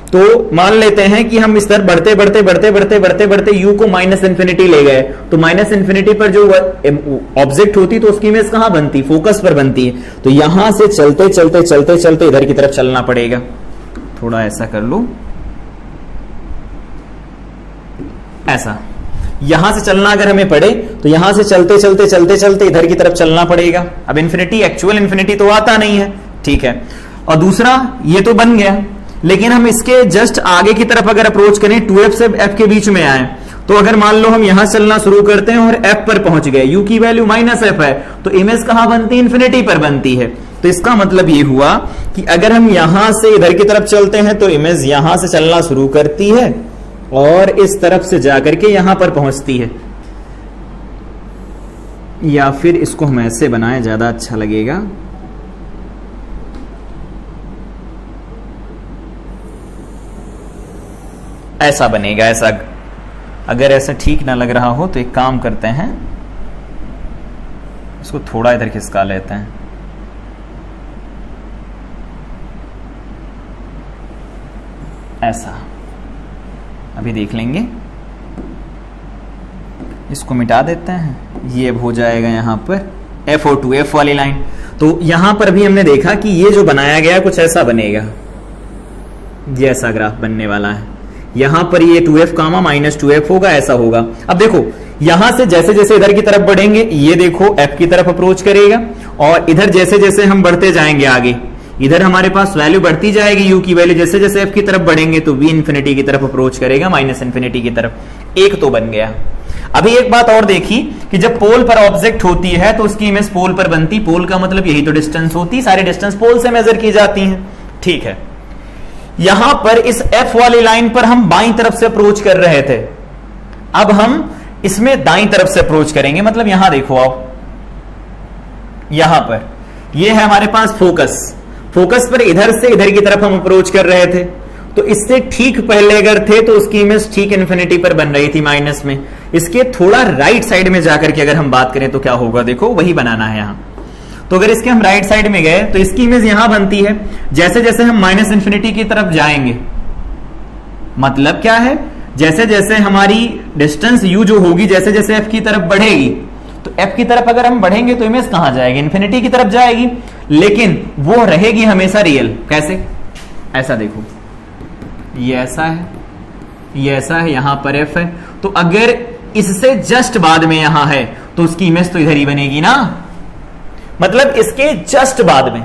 तो मान लेते हैं कि हम इस तरफ बढ़ते बढ़ते बढ़ते बढ़ते बढ़ते बढ़ते U को -∞ ले गए, तो -∞ पर जो ऑब्जेक्ट होती तो उसकी इमेज कहां बनती, फोकस पर बनती है। तो यहां से चलते चलते चलते चलते इधर की तरफ चलना पड़ेगा। थोड़ा ऐसा कर लो, ऐसा। यहां से चलना अगर हमें पड़े तो यहां से चलते चलते चलते चलते इधर की तरफ चलना पड़ेगा। अब इन्फिनिटी, एक्चुअल इन्फिनिटी तो आता नहीं है, ठीक है। और दूसरा, ये तो बन गया, लेकिन हम इसके जस्ट आगे की तरफ अगर अप्रोच करें, 2f से f के बीच में आए, तो अगर मान लो हम यहां चलना शुरू करते हैं और f पर पहुंच गए, u की वैल्यू -f है, तो इमेज कहां बनती है? इन्फिनिटी पर बनती है। तो इसका मतलब ये हुआ कि अगर हम यहां से इधर की तरफ चलते हैं तो इमेज यहां से चलना शुरू करती है और इस तरफ से जाकर के यहां पर पहुंचती है। या फिर इसको हम ऐसे बनाएं, ज्यादा अच्छा लगेगा। ऐसा बनेगा, ऐसा। अगर ऐसा ठीक ना लग रहा हो तो एक काम करते हैं, इसको थोड़ा इधर खिसका लेते हैं। ऐसा अभी देख लेंगे, इसको मिटा देते हैं। ये अब हो जाएगा यहां पर FO2, F वाली लाइन। तो यहां पर भी हमने देखा कि ये जो बनाया गया कुछ ऐसा बनेगा, ये ऐसा ग्राफ बनने वाला है। यहां पर ये 2f कामा -2f होगा, ऐसा होगा। अब देखो यहां से जैसे जैसे इधर की तरफ बढ़ेंगे, ये देखो f की तरफ अप्रोच करेगा, और इधर जैसे जैसे हम बढ़ते जाएंगे आगे, इधर हमारे पास वैल्यू बढ़ती जाएगी, u की वैल्यू। जैसे जैसे f की तरफ बढ़ेंगे तो v इंफिनिटी की तरफ अप्रोच करेगा, माइनस इंफिनिटी की तरफ। एक तो बन गया। अभी एक बात और देखी कि जब पोल पर ऑब्जेक्ट होती है तो उसकी इमेज पोल पर बनती। पोल का मतलब यही तो डिस्टेंस होती, सारी डिस्टेंस पोल से मेजर की जाती है, ठीक है। यहां पर इस F वाली लाइन पर हम बाईं तरफ से अप्रोच कर रहे थे, अब हम इसमें दाईं तरफ से अप्रोच करेंगे। मतलब यहां देखो आप, यहां पर ये है हमारे पास फोकस, फोकस पर इधर से इधर की तरफ हम अप्रोच कर रहे थे, तो इससे ठीक पहले अगर थे तो उसकी इमेज ठीक इन्फिनिटी पर बन रही थी, माइनस में। इसके थोड़ा राइट साइड में जाकर के अगर हम बात करें तो क्या होगा, देखो वही बनाना है यहां। तो अगर इसके हम राइट साइड में गए तो इसकी इमेज यहां बनती है। जैसे जैसे हम माइनस इंफिनिटी की तरफ जाएंगे, मतलब क्या है, जैसे जैसे हमारी डिस्टेंस u जो होगी, जैसे जैसे f की तरफ बढ़ेगी, तो f की तरफ अगर हम बढ़ेंगे तो इमेज कहां जाएगी? इन्फिनिटी की तरफ जाएगी, लेकिन वो रहेगी हमेशा रियल। कैसे? ऐसा देखो, ये ऐसा है, ये ऐसा है, यहां पर f है, तो अगर इससे जस्ट बाद में यहां है तो उसकी इमेज तो इधर ही बनेगी ना। मतलब इसके जस्ट बाद में,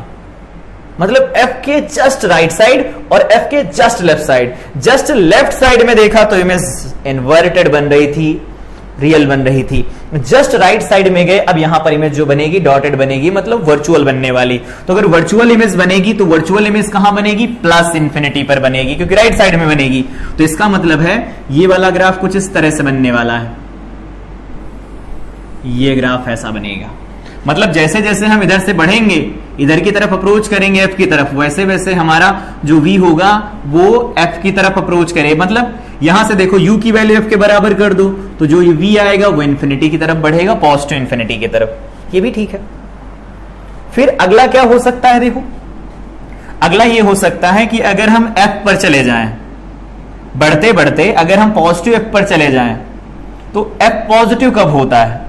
मतलब f के जस्ट राइट साइड और f के just left side. Just left side में देखा तो इमेज इन्वर्टेड बन रही थी, रियल बन रही थी। जस्ट राइट साइड में गए, अब यहां पर इमेज जो बनेगी डॉटेड बनेगी, मतलब वर्चुअल बनने वाली। तो अगर वर्चुअल इमेज बनेगी तो वर्चुअल इमेज कहां बनेगी? प्लस इंफिनिटी पर बनेगी, क्योंकि राइट साइड में बनेगी। तो इसका मतलब है ये वाला ग्राफ कुछ इस तरह से बनने वाला है, ये ग्राफ ऐसा बनेगा। मतलब जैसे जैसे हम इधर से बढ़ेंगे, इधर की तरफ अप्रोच करेंगे f की तरफ, वैसे वैसे हमारा जो v होगा वो f की तरफ अप्रोच करे। मतलब यहां से देखो u की वैल्यू f के बराबर कर दो तो जो v आएगा वो इंफिनिटी की तरफ बढ़ेगा, पॉजिटिव इंफिनिटी की तरफ। ये भी ठीक है। फिर अगला क्या हो सकता है? देखो अगला ये हो सकता है कि अगर हम f पर चले जाएं, बढ़ते बढ़ते अगर हम पॉजिटिव f पर चले जाएं, तो f पॉजिटिव कब होता है?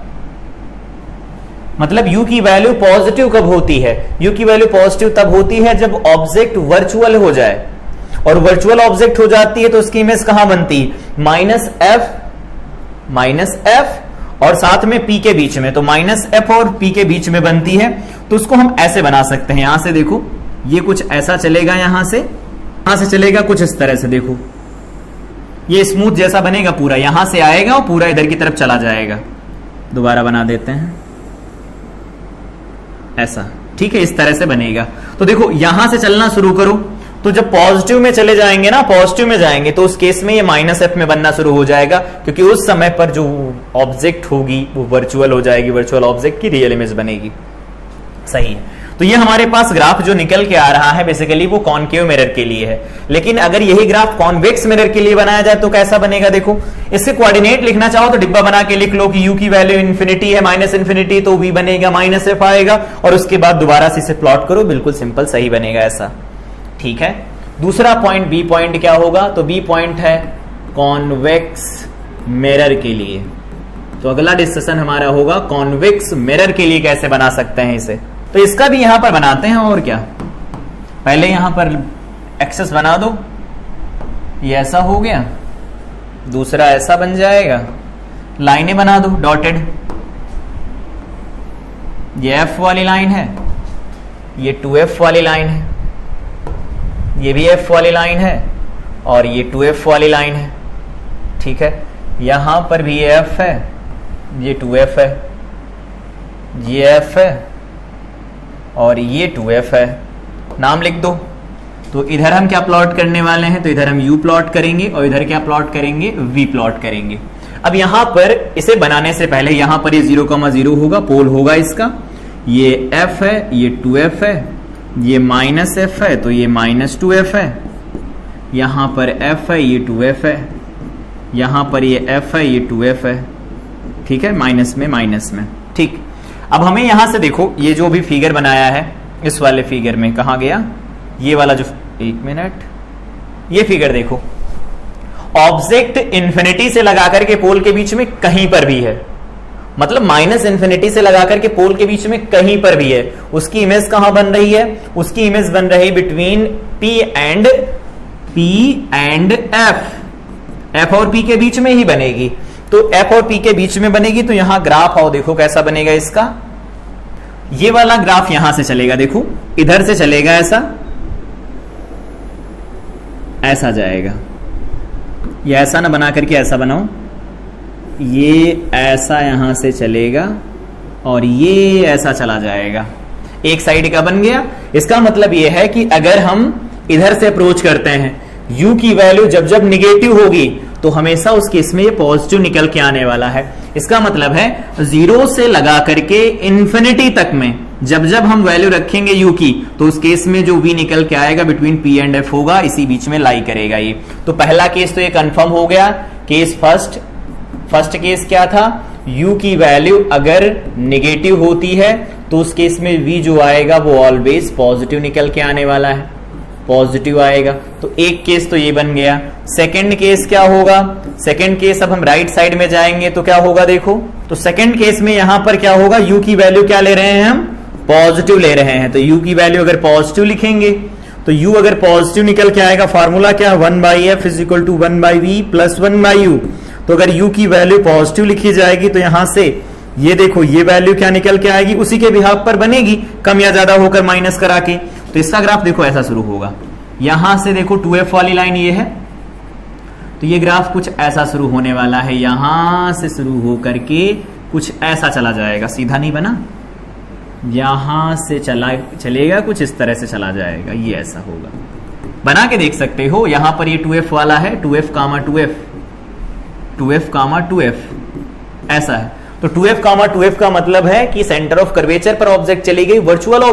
मतलब u की वैल्यू पॉजिटिव कब होती है? u की वैल्यू पॉजिटिव तब होती है जब ऑब्जेक्ट वर्चुअल हो जाए, और वर्चुअल ऑब्जेक्ट हो जाती है तो उसकी इमेज कहां बनती? माइनस f और साथ में p के बीच में, तो -f और p के बीच में बनती है। तो उसको हम ऐसे बना सकते हैं। यहां से देखो, ये कुछ ऐसा चलेगा, यहां से चलेगा कुछ इस तरह से। देखो ये स्मूथ जैसा बनेगा पूरा, यहां से आएगा और पूरा इधर की तरफ चला जाएगा। दोबारा बना देते हैं ऐसा, ठीक है, इस तरह से बनेगा। तो देखो यहां से चलना शुरू करो, तो जब पॉजिटिव में चले जाएंगे ना, पॉजिटिव में जाएंगे तो उस केस में ये -f में बनना शुरू हो जाएगा, क्योंकि उस समय पर जो ऑब्जेक्ट होगी वो वर्चुअल हो जाएगी, वर्चुअल ऑब्जेक्ट की रियल इमेज बनेगी। सही है। तो ये हमारे पास ग्राफ जो निकल के आ रहा है बेसिकली वो कॉनकेव मिरर के लिए है। लेकिन अगर यही ग्राफ कॉन्वेक्स मिरर के लिए बनाया जाए तो कैसा बनेगा? देखो इसके कोऑर्डिनेट लिखना चाहो तो डिब्बा बना के लिख लो कि u की वैल्यू इंफिनिटी है, माइनस इंफिनिटी, तो v बनेगा -f आएगा, और उसके बाद दोबारा से इसे प्लॉट करो, बिल्कुल सिंपल सही बनेगा ऐसा। ठीक है। दूसरा पॉइंट बी पॉइंट क्या होगा? तो बी पॉइंट है कॉन्वेक्स मिरर के लिए। तो अगला डिस्कशन हमारा होगा कॉन्वेक्स मिरर के लिए कैसे बना सकते हैं इसे। तो इसका भी यहां पर बनाते हैं, और क्या, पहले यहां पर एक्सेस बना दो, ये ऐसा हो गया, दूसरा ऐसा बन जाएगा, लाइनें बना दो डॉटेड, ये F वाली लाइन है, ये 2F वाली लाइन है, ये भी F वाली लाइन है और ये 2F वाली लाइन है। ठीक है, यहां पर भी ये F है, ये 2F है, ये F है और ये 2F है। नाम लिख दो। तो इधर हम क्या प्लॉट करने वाले हैं, तो इधर हम U प्लॉट करेंगे और इधर क्या प्लॉट करेंगे, V प्लॉट करेंगे। अब यहां पर इसे बनाने से पहले यहां पर ये 0,0 होगा, पोल होगा इसका, ये F है, ये 2F है, ये -F है तो ये -2F है, यहां पर F है, ये 2F है, यहां पर ये F है, ये 2F है। ठीक है, माइनस में। ठीक, अब हमें यहां से देखो, ये जो भी फिगर बनाया है इस वाले फिगर में कहां गया, ये वाला जो, एक मिनट, ये फिगर देखो, ऑब्जेक्ट इंफिनिटी से लगाकर के पोल के बीच में कहीं पर भी है, मतलब -∞ से लगाकर के पोल के बीच में कहीं पर भी है, उसकी इमेज कहां बन रही है, उसकी इमेज बन रही बिटवीन P एंड F और P के बीच में ही बनेगी। तो F और P के बीच में बनेगी, तो यहां ग्राफ आओ देखो कैसा बनेगा इसका, ये वाला ग्राफ यहां से चलेगा, देखो इधर से चलेगा, ऐसा जाएगा, ये ऐसा ना बना करके ऐसा बनाओ, ये ऐसा यहां से चलेगा और ये ऐसा चला जाएगा, एक साइड का बन गया। इसका मतलब ये है कि अगर हम इधर से अप्रोच करते हैं, u की वैल्यू जब जब निगेटिव होगी तो हमेशा उस केस में ये पॉजिटिव निकल के आने वाला है। इसका मतलब है 0 से लगा करके इंफिनिटी तक में जब जब हम वैल्यू रखेंगे u की, तो उस केस में जो v निकल के आएगा बिटवीन P एंड F होगा, इसी बीच में लाई करेगा ये। तो पहला केस तो ये कंफर्म हो गया। केस फर्स्ट केस क्या था, u की वैल्यू अगर नेगेटिव होती है तो उस केस में v जो आएगा वो ऑलवेज पॉजिटिव निकल के आने वाला है, पॉजिटिव आएगा। तो एक केस तो ये बन गया। सेकंड केस क्या होगा, सेकंड केस अब हम राइट साइड में जाएंगे तो क्या होगा देखो, तो सेकंड केस में यहां पर क्या होगा, u की वैल्यू क्या ले रहे हैं हम, पॉजिटिव ले रहे हैं। तो u की वैल्यू अगर पॉजिटिव लिखेंगे तो u अगर पॉजिटिव निकल के आएगा, फार्मूला क्या, 1/f = 1/v + 1/u। तो अगर u की वैल्यू पॉजिटिव लिखी जाएगी तो यहां से ये देखो, ये वैल्यू क्या निकल के आएगी, उसी के बिहाफ पर बनेगी, कम या ज्यादा होकर माइनस करा के। तो इसका ग्राफ देखो ऐसा शुरू होगा, यहां से देखो 2f वाली लाइन ये है, तो ये ग्राफ कुछ ऐसा शुरू होने वाला है, यहां से शुरू होकर के कुछ ऐसा चला जाएगा, सीधा नहीं बना, यहां से चलेगा कुछ इस तरह से चला जाएगा, ये ऐसा होगा, बना के देख सकते हो। यहां पर ये 2f वाला है, 2f, 2f ऐसा है। तो 2f, 2f का मतलब है कि सेंटर ऑफ कर्वेचर पर ऑब्जेक्ट चली गई, वर्चुअल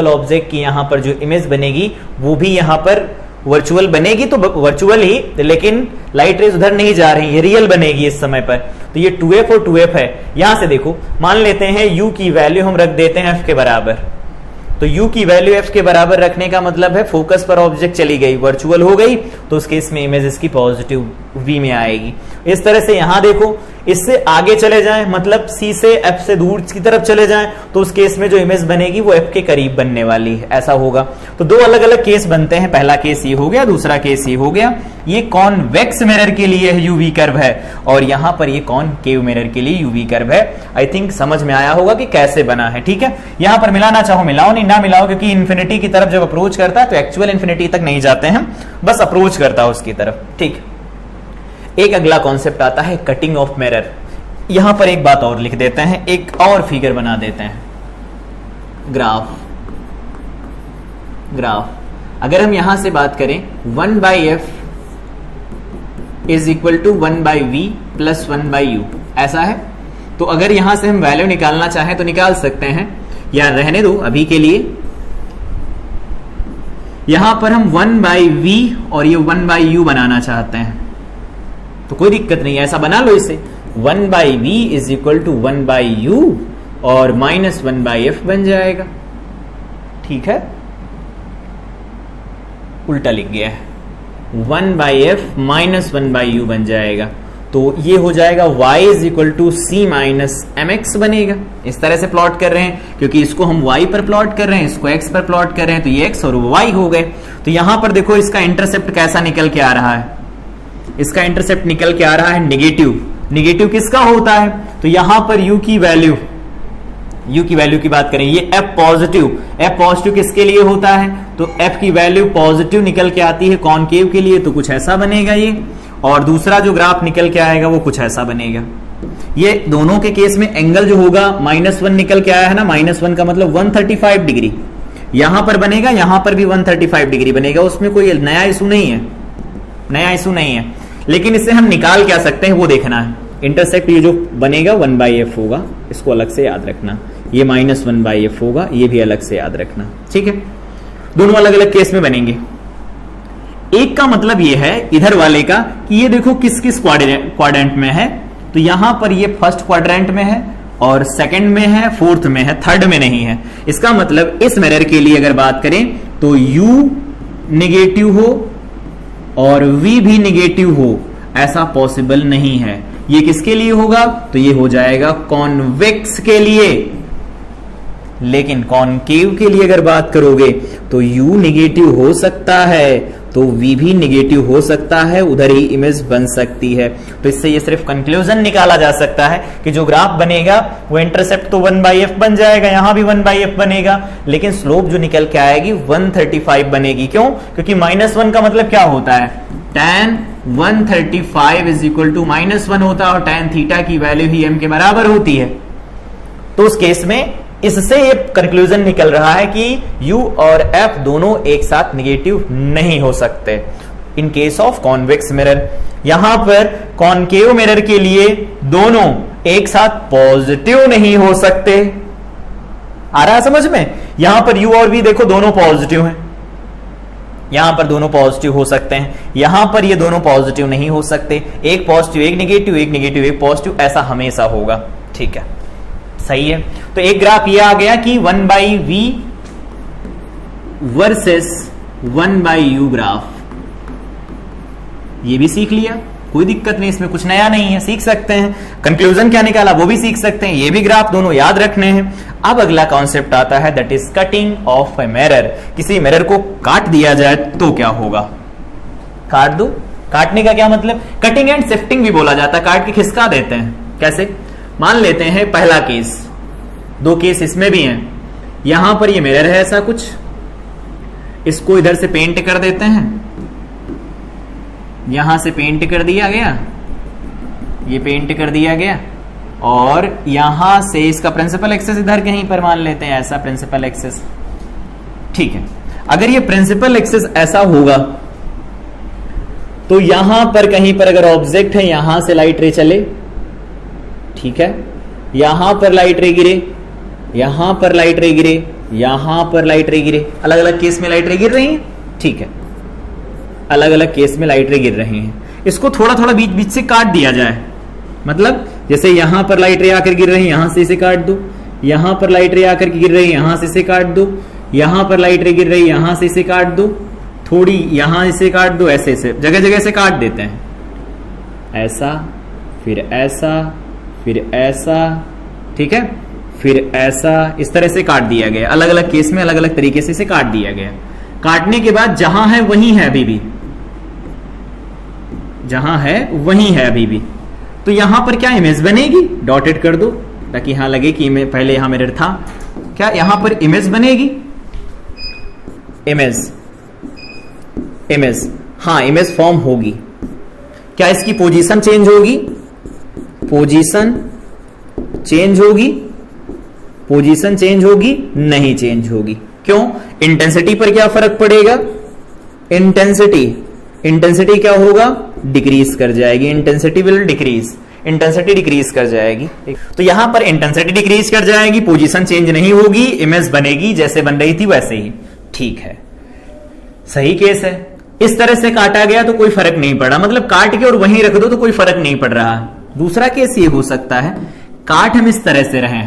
ऑब्जेक्ट की यहां पर जो इमेज बनेगी वो भी यहां पर वर्चुअल बनेगी, तो वर्चुअल ही, लेकिन लाइट रेज उधर नहीं जा रही है, रियल बनेगी इस समय पर। तो ये 2f और 2f है। यहां से देखो, मान लेते हैं u की वैल्यू हम रख देते हैं f के बराबर, तो u की वैल्यू f के बराबर रखने का मतलब है फोकस पर ऑब्जेक्ट चली गई, वर्चुअल हो गई, तो उस केस में इमेज इसकी पॉजिटिव v में आएगी। इस तरह से यहां देखो, इससे आगे चले जाएं, मतलब c से f से दूर की तरफ चले जाएं, तो उस केस में जो इमेज बनेगी वो f के करीब बनने वाली है, ऐसा होगा। तो दो अलग अलग केस बनते हैं, पहला केस ये हो गया, दूसरा केस ये हो गया। ये कॉन्वेक्स मिरर के लिए यूवी कर्व है और यहां पर ये कॉनकेव मिरर के लिए यूवी कर्व है। आई थिंक समझ में आया होगा कि कैसे बना है। ठीक है, यहां पर मिलाना चाहो मिलाओ, नहीं ना मिलाओ, क्योंकि इन्फिनिटी की तरफ जब अप्रोच करता है तो एक्चुअल इन्फिनिटी तक नहीं जाते हैं, बस अप्रोच करता है उसकी तरफ। ठीक, एक अगला कॉन्सेप्ट आता है कटिंग ऑफ मिरर। यहां पर एक बात और लिख देते हैं, एक और फिगर बना देते हैं, ग्राफ। अगर हम यहां से बात करें 1/f = 1/v + 1/u, ऐसा है। तो अगर यहां से हम वैल्यू निकालना चाहें तो निकाल सकते हैं, या रहने दो अभी के लिए। यहां पर हम 1/v और ये 1/u बनाना चाहते हैं तो कोई दिक्कत नहीं, ऐसा बना लो इसे, 1/v = 1/u और -1/f बन जाएगा। ठीक है, उल्टा लिख गया है, 1/f - 1/u बन जाएगा। तो तो ये हो जाएगा y is equal to C minus M X बनेगा। इस तरह से प्लॉट कर रहे हैं, क्योंकि इसको हम y पर प्लॉट कर रहे हैं, इसको x पर प्लॉट कर रहे हैं, तो ये x और y हो गए। तो यहां पर देखो इसका इंटरसेप्ट कैसा निकल के आ रहा है, इसका इंटरसेप्ट निकल के आ रहा है नेगेटिव। नेगेटिव किसका होता है, तो यहां पर u की वैल्यू की बात करें, ये f पॉजिटिव किसके लिए होता है, तो f की वैल्यू पॉजिटिव निकल के आती है कॉनकेव के लिए, तो कुछ ऐसा बनेगा ये। और दूसरा जो ग्राफ निकल के आएगा वो कुछ ऐसा बनेगा। ये दोनों के केस में एंगल जो होगा -1 निकल के आया है ना, -1 का मतलब 135 डिग्री यहां पर बनेगा, यहां पर भी 135 डिग्री बनेगा। उसमें कोई नया इशू नहीं है, लेकिन इससे हम निकाल क्या सकते हैं वो देखना है। इंटरसेक्ट ये जो बनेगा 1/f होगा, इसको अलग से याद रखना, ये -1/f होगा, ये भी अलग से याद रखना, ठीक है। दोनों अलग अलग केस में बनेंगे। एक का मतलब ये है इधर वाले का कि ये देखो किस किस क्वाड्रेंट में है, तो यहां पर ये फर्स्ट क्वाड्रेंट में है और सेकंड में है, फोर्थ में है, थर्ड में नहीं है। इसका मतलब इस मिरर के लिए अगर बात करें तो u नेगेटिव हो और v भी नेगेटिव हो, ऐसा पॉसिबल नहीं है। ये किसके लिए होगा, तो ये हो जाएगा कॉन्वेक्स के लिए। लेकिन कॉनकेव के लिए अगर बात करोगे तो u नेगेटिव हो सकता है, तो v भी नेगेटिव हो सकता है, उधर ही इमेज बन सकती है। तो इससे ये सिर्फ कंक्लूजन निकाला जा सकता है कि जो ग्राफ बनेगा वो इंटरसेप्ट तो 1/f बन जाएगा, यहां भी 1/f बनेगा, लेकिन स्लोप जो निकल के आएगी 135 बनेगी। क्यों, क्योंकि -1 का मतलब क्या होता है, tan 135 इज इक्वल टू -1 होता है, और tan थीटा की वैल्यू ही m के बराबर होती है। तो उस केस में इससे ये कंक्लूजन निकल रहा है कि u और f दोनों एक साथ नेगेटिव नहीं हो सकते in case of convex mirror. यहां पर कॉनकेव मिरर के लिए दोनों एक साथ पॉजिटिव नहीं हो सकते। आ रहा है समझ में, यहां पर u और v देखो दोनों पॉजिटिव हैं, यहां पर दोनों पॉजिटिव हो सकते हैं, यहां पर ये दोनों पॉजिटिव नहीं हो सकते, एक पॉजिटिव एक नेगेटिव, एक नेगेटिव एक पॉजिटिव, ऐसा हमेशा होगा, ठीक है, सही है। तो एक ग्राफ ये आ गया कि 1/v वर्सेस 1/u ग्राफ, ये भी सीख लिया, कोई दिक्कत नहीं, इसमें कुछ नया नहीं है, सीख सकते हैं। कंक्लूजन क्या निकाला वो भी सीख सकते हैं, ये भी ग्राफ दोनों याद रखने हैं। अब अगला कॉन्सेप्ट आता है that is cutting of a mirror. किसी मिरर को काट दिया जाए तो क्या होगा, काट दो। काटने का क्या मतलब, कटिंग एंड शिफ्टिंग भी बोला जाता है, काट के खिसका देते हैं। कैसे, मान लेते हैं पहला केस, दो केस इसमें भी हैं। यहां पर ये मिरर है ऐसा कुछ, इसको इधर से पेंट कर देते हैं, यहां से पेंट कर दिया गया, ये पेंट कर दिया गया, और यहां से इसका प्रिंसिपल एक्सेस इधर कहीं पर मान लेते हैं, ऐसा प्रिंसिपल एक्सेस, ठीक है। अगर ये प्रिंसिपल एक्सेस ऐसा होगा तो यहां पर कहीं पर अगर ऑब्जेक्ट है, यहां से लाइट रे चले, ठीक है, यहां पर लाइट रे गिरे, यहां पर लाइट रे गिरे, यहां पर लाइट रे गिरे, अलग अलग केस में लाइट रे गिर रही है, ठीक है, अलग अलग केस में लाइट रे गिर रही हैं। इसको थोड़ा थोड़ा बीच बीच से काट दिया जाए, मतलब जैसे यहां पर लाइट रे आकर गिर रही है, यहां से इसे काट दो, यहां पर लाइट रे आकर गिर रही है, यहां से इसे काट दो, यहां पर लाइट रे गिर रही है, यहां से इसे काट दो, थोड़ी यहां इसे काट दो, ऐसे ऐसे जगह जगह से काट देते हैं, ऐसा, फिर ऐसा, फिर ऐसा, ठीक है, फिर ऐसा, इस तरह से काट दिया गया। अलग अलग केस में अलग अलग तरीके से इसे काट दिया गया। काटने के बाद जहां है वहीं है अभी भी, जहां है वहीं है अभी भी, तो यहां पर क्या इमेज बनेगी, डॉटेड कर दो ताकि यहां लगे कि पहले यहां मिरर था। क्या यहां पर इमेज बनेगी, इमेज, इमेज, हाँ इमेज फॉर्म होगी। क्या इसकी पोजीशन चेंज होगी, पोजीशन चेंज होगी, पोजीशन चेंज होगी, नहीं चेंज होगी। क्यों, इंटेंसिटी पर क्या फर्क पड़ेगा, इंटेंसिटी, इंटेंसिटी क्या होगा, डिक्रीज कर जाएगी, intensity will decrease, intensity decrease कर जाएगी। तो यहां पर इंटेंसिटी डिक्रीज कर जाएगी, पोजीशन चेंज नहीं होगी, इमेज बनेगी जैसे बन रही थी वैसे ही, ठीक है, सही केस है। इस तरह से काटा गया तो कोई फर्क नहीं पड़ा, मतलब काट के और वहीं रख दो तो कोई फर्क नहीं पड़ रहा। दूसरा केस ये हो सकता है, काट हम इस तरह से रहे,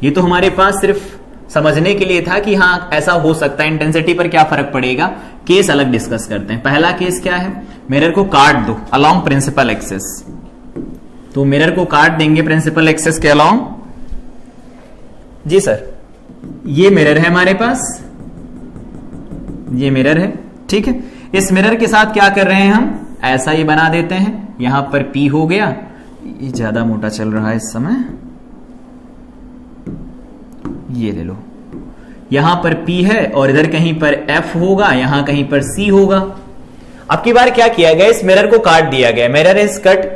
ये तो हमारे पास सिर्फ समझने के लिए था कि हाँ ऐसा हो सकता है, इंटेंसिटी पर क्या फर्क पड़ेगा। केस अलग डिस्कस करते हैं। पहला केस क्या है, मिरर को काट दो अलोंग प्रिंसिपल एक्सेस, तो मिरर को काट देंगे प्रिंसिपल एक्सिस के अलोंग। जी सर, ये मिरर है हमारे पास, ये मिरर है, ठीक है। इस मिरर के साथ क्या कर रहे हैं हम, ऐसा ही बना देते हैं। यहां पर P हो गया, ये ज्यादा मोटा चल रहा है इस समय, ये ले लो। यहां पर P है और इधर कहीं पर F होगा, यहां कहीं पर C होगा। अब की बार क्या किया गया, इस मिरर को काट दिया गया। Mirror is cut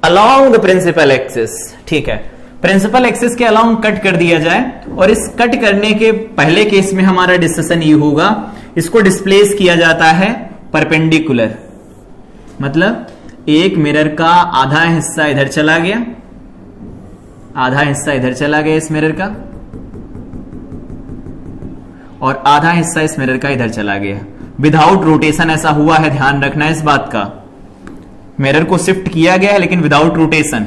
along the principal axis, ठीक है। प्रिंसिपल एक्सिस के अलोंग कट कर दिया जाए, और इस कट करने के पहले केस में हमारा डिस्कशन ये होगा, इसको डिस्प्लेस किया जाता है परपेंडिकुलर। मतलब एक मिरर का आधा हिस्सा इधर चला गया, आधा हिस्सा इधर चला गया इस मिरर का, और आधा हिस्सा इस मिरर का इधर चला गया। विदाउट रोटेशन ऐसा हुआ है, ध्यान रखना इस बात का। मिरर को शिफ्ट किया गया है लेकिन विदाउट रोटेशन।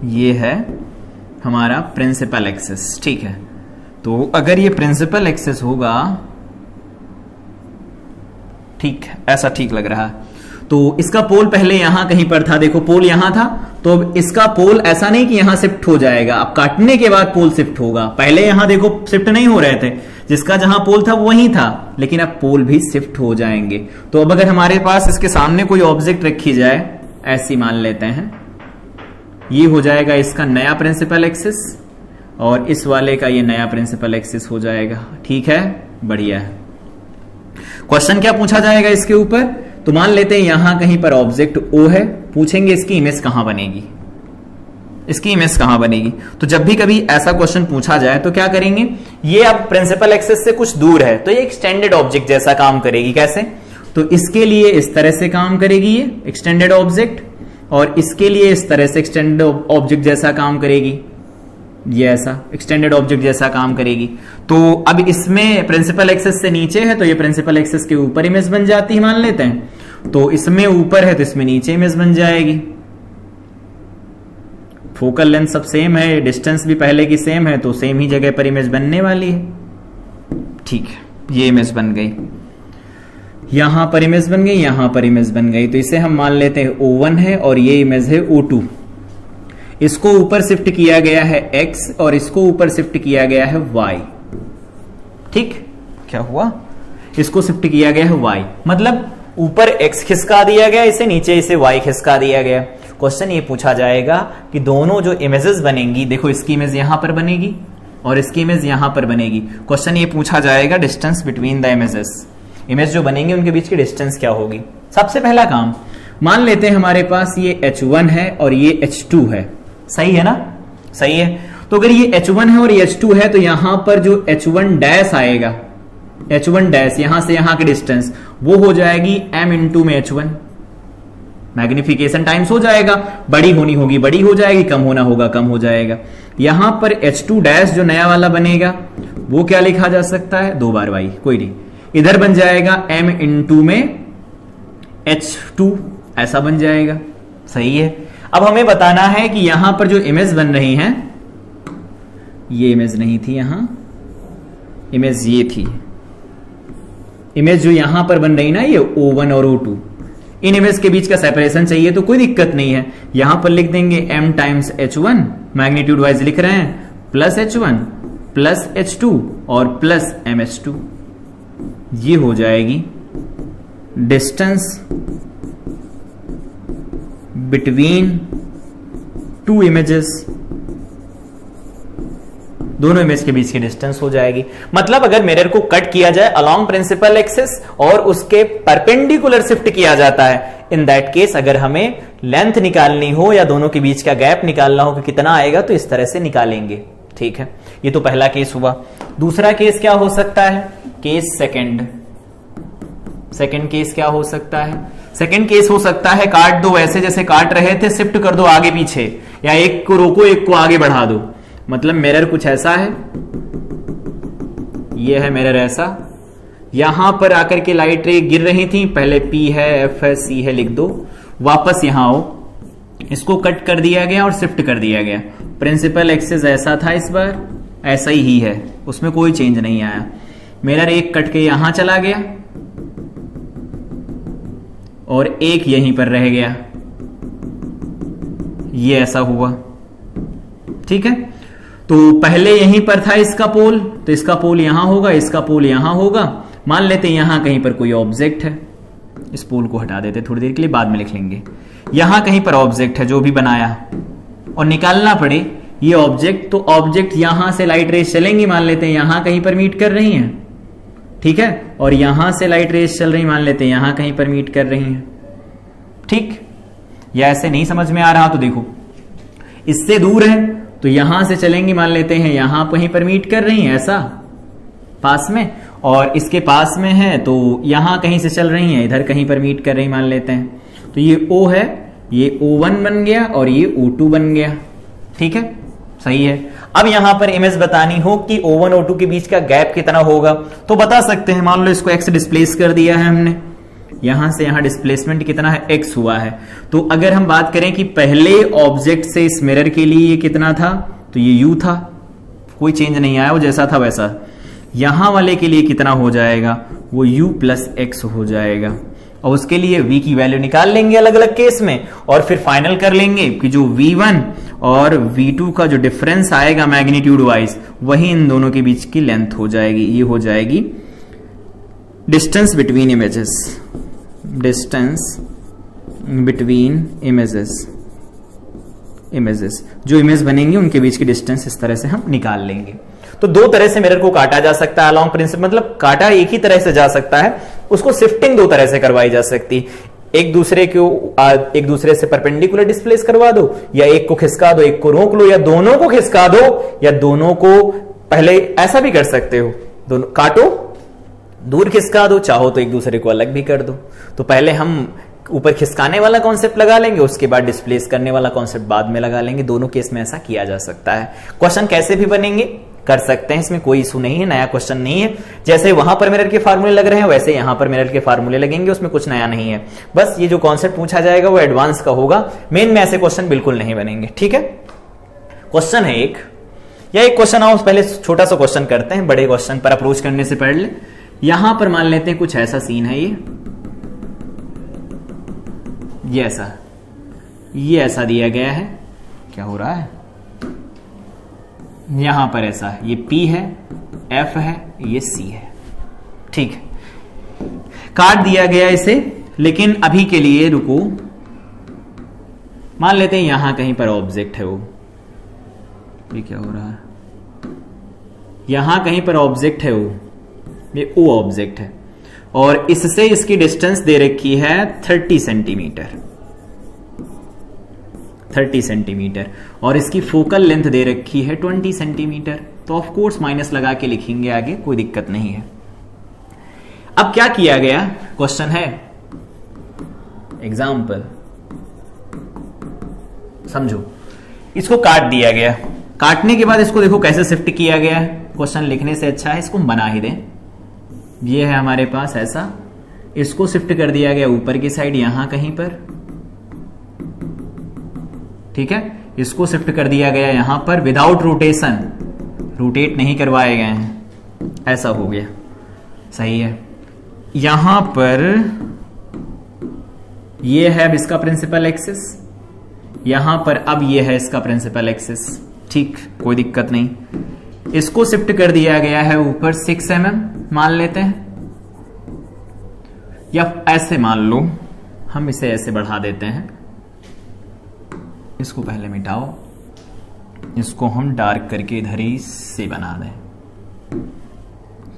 ये है हमारा प्रिंसिपल एक्सिस, ठीक है। तो अगर ये प्रिंसिपल एक्सिस होगा, ठीक, ऐसा ठीक लग रहा है। तो इसका पोल पहले यहां कहीं पर था, देखो पोल यहां था, तो अब इसका पोल ऐसा नहीं कि यहां शिफ्ट हो जाएगा, अब काटने के बाद पोल शिफ्ट होगा। पहले यहां देखो शिफ्ट नहीं हो रहे थे, जिसका जहां पोल था वहीं था, लेकिन अब पोल भी शिफ्ट हो जाएंगे। तो अब अगर हमारे पास इसके सामने कोई ऑब्जेक्ट रखी जाए, ऐसी मान लेते हैं, ये हो जाएगा इसका नया प्रिंसिपल एक्सिस, और इस वाले का ये नया प्रिंसिपल एक्सिस हो जाएगा, ठीक है, बढ़िया है। क्वेश्चन क्या पूछा जाएगा इसके ऊपर, तो मान लेते हैं यहां कहीं पर ऑब्जेक्ट O है, पूछेंगे इसकी इमेज कहां बनेगी, इसकी इमेज कहां बनेगी। तो जब भी कभी ऐसा क्वेश्चन पूछा जाए तो क्या करेंगे, ये अब प्रिंसिपल एक्सिस से कुछ दूर है, तो ये एक्सटेंडेड ऑब्जेक्ट जैसा काम करेगी। कैसे, तो इसके लिए इस तरह से काम करेगी ये एक्सटेंडेड ऑब्जेक्ट, और इसके लिए इस तरह से एक्सटेंडेड ऑब्जेक्ट जैसा काम करेगी, ये ऐसा एक्सटेंडेड ऑब्जेक्ट जैसा काम करेगी। तो अब इसमें प्रिंसिपल एक्सिस से नीचे है, तो ये प्रिंसिपल एक्सिस के ऊपर इमेज बन जाती है, मान लेते हैं। तो इसमें ऊपर है तो इसमें नीचे इमेज बन जाएगी। फोकल लेंथ सब सेम है, डिस्टेंस भी पहले की सेम है, तो सेम ही जगह पर इमेज बनने वाली है, ठीक है। ये इमेज बन गई, यहां पर इमेज बन गई, यहां पर इमेज बन गई। तो इसे हम मान लेते हैं O1 है, और ये इमेज है O2। इसको ऊपर शिफ्ट किया गया है X, और इसको ऊपर शिफ्ट किया गया है Y, ठीक। क्या हुआ, इसको शिफ्ट किया गया है Y, मतलब ऊपर X खिसका दिया गया इसे, नीचे इसे Y खिसका दिया गया। क्वेश्चन ये पूछा जाएगा कि दोनों जो इमेजेस बनेंगी, देखो इसकी इमेज यहां पर बनेगी और इसकी इमेज यहां पर बनेगी। क्वेश्चन ये पूछा जाएगा distance between the images, image जो बनेंगे उनके बीच की डिस्टेंस क्या होगी। सबसे पहला काम, मान लेते हैं हमारे पास ये H1 है और ये H2 है, सही है ना, सही है। तो अगर ये H1 है और ये H2 है, तो यहां पर जो H1 डैश आएगा, H1 डैश यहां से यहां की डिस्टेंस, वो हो जाएगी m इंटू में H1, मैग्निफिकेशन टाइम्स हो जाएगा, बड़ी होनी होगी बड़ी हो जाएगी, कम होना होगा कम हो जाएगा। यहां पर H2 डैश जो नया वाला बनेगा वो क्या लिखा जा सकता है, 2 बार y, कोई नहीं, इधर बन जाएगा m इंटू में H2, ऐसा बन जाएगा, सही है। अब हमें बताना है कि यहां पर जो इमेज बन रही है, ये इमेज नहीं थी, यहां इमेज ये थी, इमेज जो यहां पर बन रही ना, ये O1 और O2, इन इमेज के बीच का सेपरेशन चाहिए, तो कोई दिक्कत नहीं है। यहां पर लिख देंगे m times H1, magnitude wise लिख रहे हैं, प्लस H1 प्लस H2 और प्लस MH2, ये हो जाएगी डिस्टेंस बिटवीन 2 इमेजेस, दोनों इमेज के बीच की डिस्टेंस हो जाएगी। मतलब अगर मिरर को कट किया जाए अलोंग प्रिंसिपल एक्सिस और उसके परपेंडिकुलर शिफ्ट किया जाता है, इन दैट केस अगर हमें लेंथ निकालनी हो या दोनों के बीच का गैप निकालना हो कि कितना आएगा, तो इस तरह से निकालेंगे, ठीक है। ये तो पहला केस हुआ। दूसरा केस क्या हो सकता है, केस सेकंड केस क्या हो सकता है, सेकंड केस हो सकता है काट दो, ऐसे जैसे काट रहे थे शिफ्ट कर दो आगे पीछे, या एक को रोको एक को आगे बढ़ा दो। मतलब मिरर कुछ ऐसा है, ये है मिरर ऐसा, यहां पर आकर के लाइट रे गिर रही थी, पहले P है F है C है लिख दो, वापस यहां आओ, इसको कट कर दिया गया और शिफ्ट कर दिया गया। प्रिंसिपल एक्सिस ऐसा था, इस बार ऐसा ही है, उसमें कोई चेंज नहीं आया। मिरर एक कट के यहां चला गया और एक यहीं पर रह गया, ये ऐसा हुआ, ठीक है। तो पहले यहीं पर था इसका पोल, तो इसका पोल यहां होगा, इसका पोल यहां होगा। मान लेते हैं यहां कहीं पर कोई ऑब्जेक्ट है, इस पोल को हटा देते थोड़ी देर के लिए, बाद में लिख लेंगे। यहां कहीं पर ऑब्जेक्ट है जो भी बनाया, और निकालना पड़े ये ऑब्जेक्ट, तो ऑब्जेक्ट यहां से लाइट रेस चलेंगी, मान लेते हैं यहां कहीं पर मीट कर रही हैं, ठीक है, और यहां से लाइट रेस चल रही, मान लेते हैं यहां कहीं पर मीट कर रही हैं, ठीक। या ऐसे नहीं समझ में आ रहा तो देखो, इससे दूर है तो यहां से चलेंगी, मान लेते हैं यहां कहीं पर मीट कर रही हैं ऐसा पास में, और इसके पास में है तो यहां कहीं से चल रही हैं, इधर कहीं पर मीट कर रही मान लेते हैं। तो ये O है, ये O1 बन गया और ये O2 बन गया, ठीक है, सही है। अब यहां पर इमेज बतानी हो कि O1 O2 के बीच का गैप कितना होगा, तो बता सकते हैं। मान लो इसको x डिस्प्लेस कर दिया है हमने, यहां से यहां डिस्प्लेसमेंट कितना है, x हुआ है। तो अगर हम बात करें कि पहले ऑब्जेक्ट से इस मिरर के लिए ये कितना था, तो ये u था, कोई चेंज नहीं आया, वो जैसा था वैसा। यहां वाले के लिए कितना हो जाएगा, वो u प्लस x हो जाएगा, और उसके लिए v की वैल्यू निकाल लेंगे अलग अलग केस में, और फिर फाइनल कर लेंगे कि जो v1 और v2 का जो डिफरेंस आएगा मैग्नीट्यूड वाइज, वही इन दोनों के बीच की लेंथ हो जाएगी। ये हो जाएगी distance between images, distance between images, जो इमेज बनेंगी उनके बीच की डिस्टेंस इस तरह से हम निकाल लेंगे। तो दो तरह से मिरर को काटा जा सकता है अलॉन्ग प्रिंसिपल, मतलब काटा एक ही तरह से जा सकता है, उसको शिफ्टिंग दो तरह से करवाई जा सकती। एक दूसरे से परपेंडिकुलर डिस्प्लेस करवा दो, या एक को खिसका दो, एक को रोक लो, या दोनों को खिसका दो, या दोनों को पहले ऐसा भी कर सकते हो, दोनों काटो, दूर खिसका दो, चाहो तो एक दूसरे को अलग भी कर दो। तो पहले हम ऊपर खिसकाने वाला कॉन्सेप्ट लगा लेंगे, उसके बाद डिस्प्लेस करने वाला कॉन्सेप्ट बाद में लगा लेंगे। दोनों केस में ऐसा किया जा सकता है। क्वेश्चन कैसे भी बनेंगे कर सकते हैं, इसमें कोई इशू नहीं है, नया क्वेश्चन नहीं है। जैसे वहां पर मिरर के फार्मूले लग रहे हैं वैसे यहां पर मिरर के फार्मूले लगेंगे, उसमें कुछ नया नहीं है। बस ये जो कॉन्सेप्ट पूछा जाएगा वो एडवांस का होगा, मेन में ऐसे क्वेश्चन बिल्कुल नहीं बनेंगे, ठीक है। क्वेश्चन है एक क्वेश्चन आओ पहले छोटा सा क्वेश्चन करते हैं, बड़े क्वेश्चन पर अप्रोच करने से पहले। यहां पर मान लेते हैं कुछ ऐसा सीन है, ये ऐसा दिया गया है, क्या हो रहा है, यहां पर ऐसा है, ये P है, F है, ये C है, ठीक है। काट दिया गया इसे, लेकिन अभी के लिए रुको, मान लेते हैं यहां कहीं पर ऑब्जेक्ट है, वो ये क्या हो रहा है, यहां कहीं पर ऑब्जेक्ट है, वो ये O ऑब्जेक्ट है, और इससे इसकी डिस्टेंस दे रखी है 30 सेंटीमीटर, और इसकी फोकल लेंथ दे रखी है 20 सेंटीमीटर। तो ऑफ कोर्स माइनस लगा के लिखेंगे आगे, कोई दिक्कत नहीं है। अब क्या किया गया, क्वेश्चन है, एग्जाम्पल समझो, इसको काट दिया गया, काटने के बाद इसको देखो कैसे शिफ्ट किया गया है। क्वेश्चन लिखने से अच्छा है इसको बना ही दें। ये है हमारे पास ऐसा, इसको शिफ्ट कर दिया गया ऊपर की साइड यहां कहीं पर, ठीक है। इसको शिफ्ट कर दिया गया यहां पर विदाउट रोटेशन, रोटेट नहीं करवाए गए हैं, ऐसा हो गया, सही है। यहां पर ये है अब इसका प्रिंसिपल एक्सिस, यहां पर अब ये है इसका प्रिंसिपल एक्सिस, ठीक, कोई दिक्कत नहीं। इसको शिफ्ट कर दिया गया है ऊपर 6 mm मान लेते हैं, या ऐसे मान लो, हम इसे ऐसे बढ़ा देते हैं, इसको पहले मिटाओ, इसको हम डार्क करके इधर ही से बना दें।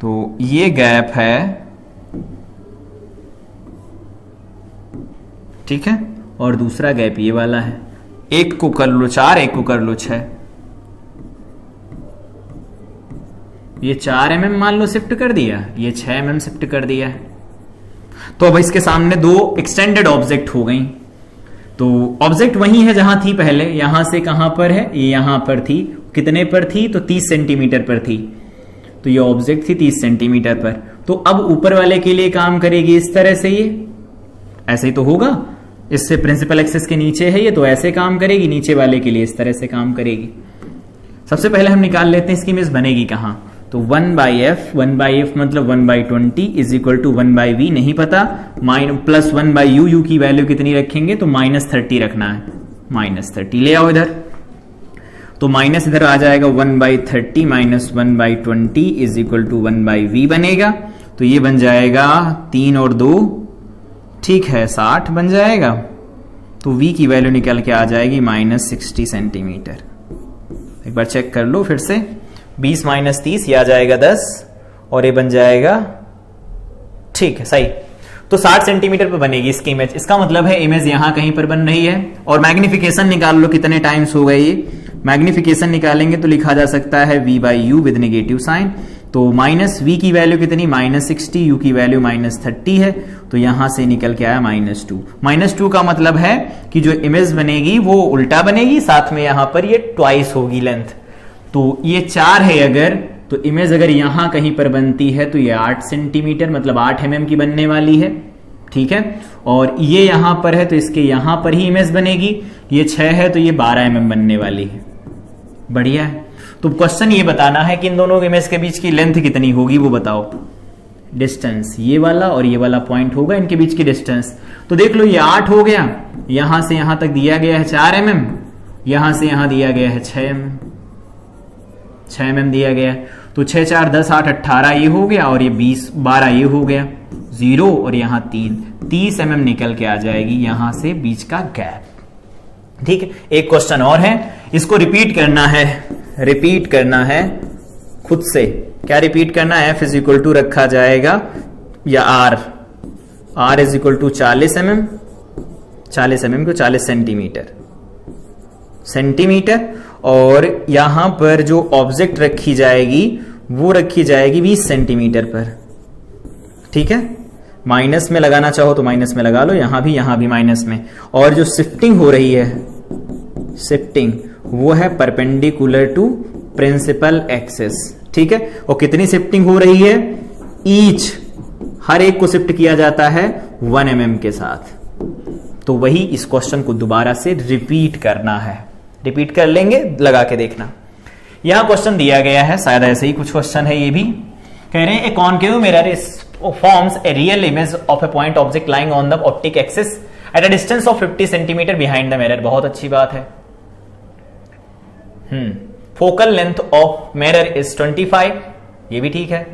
तो ये गैप है, ठीक है, और दूसरा गैप ये वाला है। एक को कर लो 4, एक को कर लो 6, ये 4 mm मान लो शिफ्ट कर दिया, ये 6 mm शिफ्ट कर दिया है। तो अब इसके सामने दो एक्सटेंडेड ऑब्जेक्ट हो गई। तो ऑब्जेक्ट वही है जहां थी पहले, यहां से कहां पर है, ये यहां पर थी, कितने पर थी, तो 30 सेंटीमीटर पर थी। तो ये ऑब्जेक्ट थी 30 सेंटीमीटर पर। तो अब ऊपर वाले के लिए काम करेगी इस तरह से, ये ऐसे ही तो होगा, इससे प्रिंसिपल एक्सिस के नीचे है ये, तो ऐसे काम करेगी, नीचे वाले के लिए इस तरह से काम करेगी। सबसे पहले हम निकाल लेते हैं इसकी इमेज बनेगी कहां। तो 1/f मतलब 1/20 इज इक्वल टू 1/v नहीं पता, प्लस 1/u, u की वैल्यू कितनी रखेंगे, तो -30 रखना है, -30 ले आओ इधर, तो माइनस इधर आ जाएगा 1/30 minus 1/20 is equal to 1/v बनेगा। तो ये बन जाएगा 3 और 2 ठीक है 60 बन जाएगा। तो v की वैल्यू निकल के आ जाएगी -60 सेंटीमीटर। एक बार चेक कर लो फिर से, 20 - 30 ये आ जाएगा 10 और ये बन जाएगा ठीक है सही। तो 60 सेंटीमीटर पर बनेगी इसकी इमेज। इसका मतलब है इमेज यहां कहीं पर बन रही है। और मैग्निफिकेशन निकाल लो कितने टाइम्स हो गए ये। मैग्निफिकेशन निकालेंगे तो लिखा जा सकता है v/u विद नेगेटिव साइन। तो -v की वैल्यू कितनी -60, u की वैल्यू -30 है। तो यहां से निकल के आया -2। -2 का मतलब है कि जो इमेज बनेगी वो उल्टा बनेगी, साथ में यहां पर ये ट्वाइस होगी लेंथ। तो ये 4 है अगर, तो इमेज अगर यहां कहीं पर बनती है तो ये 8 सेंटीमीटर मतलब 8 mm की बनने वाली है। ठीक है, और ये यहां पर है तो इसके यहां पर ही इमेज बनेगी। ये 6 है तो ये 12 mm बनने वाली है। बढ़िया है। तो क्वेश्चन ये बताना है कि इन दोनों इमेज के बीच की लेंथ कितनी होगी वो बताओ। डिस्टेंस ये वाला और ये वाला पॉइंट होगा इनके बीच की डिस्टेंस। तो देख लो ये 8 हो गया, यहां से यहां तक दिया गया है 4 mm, यहां से यहां दिया गया है 6 mm दिया गया। तो 6 4 10 8 18 ये हो गया और ये 20 12 ये हो गया 0 और यहां 3 30 mm निकल के आ जाएगी यहां से बीच का गैप। ठीक है, एक क्वेश्चन और है, इसको रिपीट करना है खुद से। क्या रिपीट करना है? f इज इक्वल टू रखा जाएगा या r is equal to 40 mm को 40 सेंटीमीटर और यहां पर जो ऑब्जेक्ट रखी जाएगी वो रखी जाएगी 20 सेंटीमीटर पर। ठीक है, माइनस में लगाना चाहो तो माइनस में लगा लो, यहां भी माइनस में। और जो शिफ्टिंग हो रही है वो है परपेंडिकुलर टू प्रिंसिपल एक्सिस। ठीक है, और कितनी शिफ्टिंग हो रही है? ईच, हर एक को शिफ्ट किया जाता है 1 mm के साथ। तो वही इस क्वेश्चन को दोबारा से रिपीट करना है। रिपीट कर लेंगे, लगा के देखना। यहां क्वेश्चन दिया गया है, शायद ऐसे ही कुछ क्वेश्चन है। ये भी कह रहे हैं ए concave mirror is forms a real image of a point object lying on the optic axis at a distance of 50 centimeter behind the mirror। बहुत अच्छी बात है। Focal length of mirror is 25, ये भी ठीक है।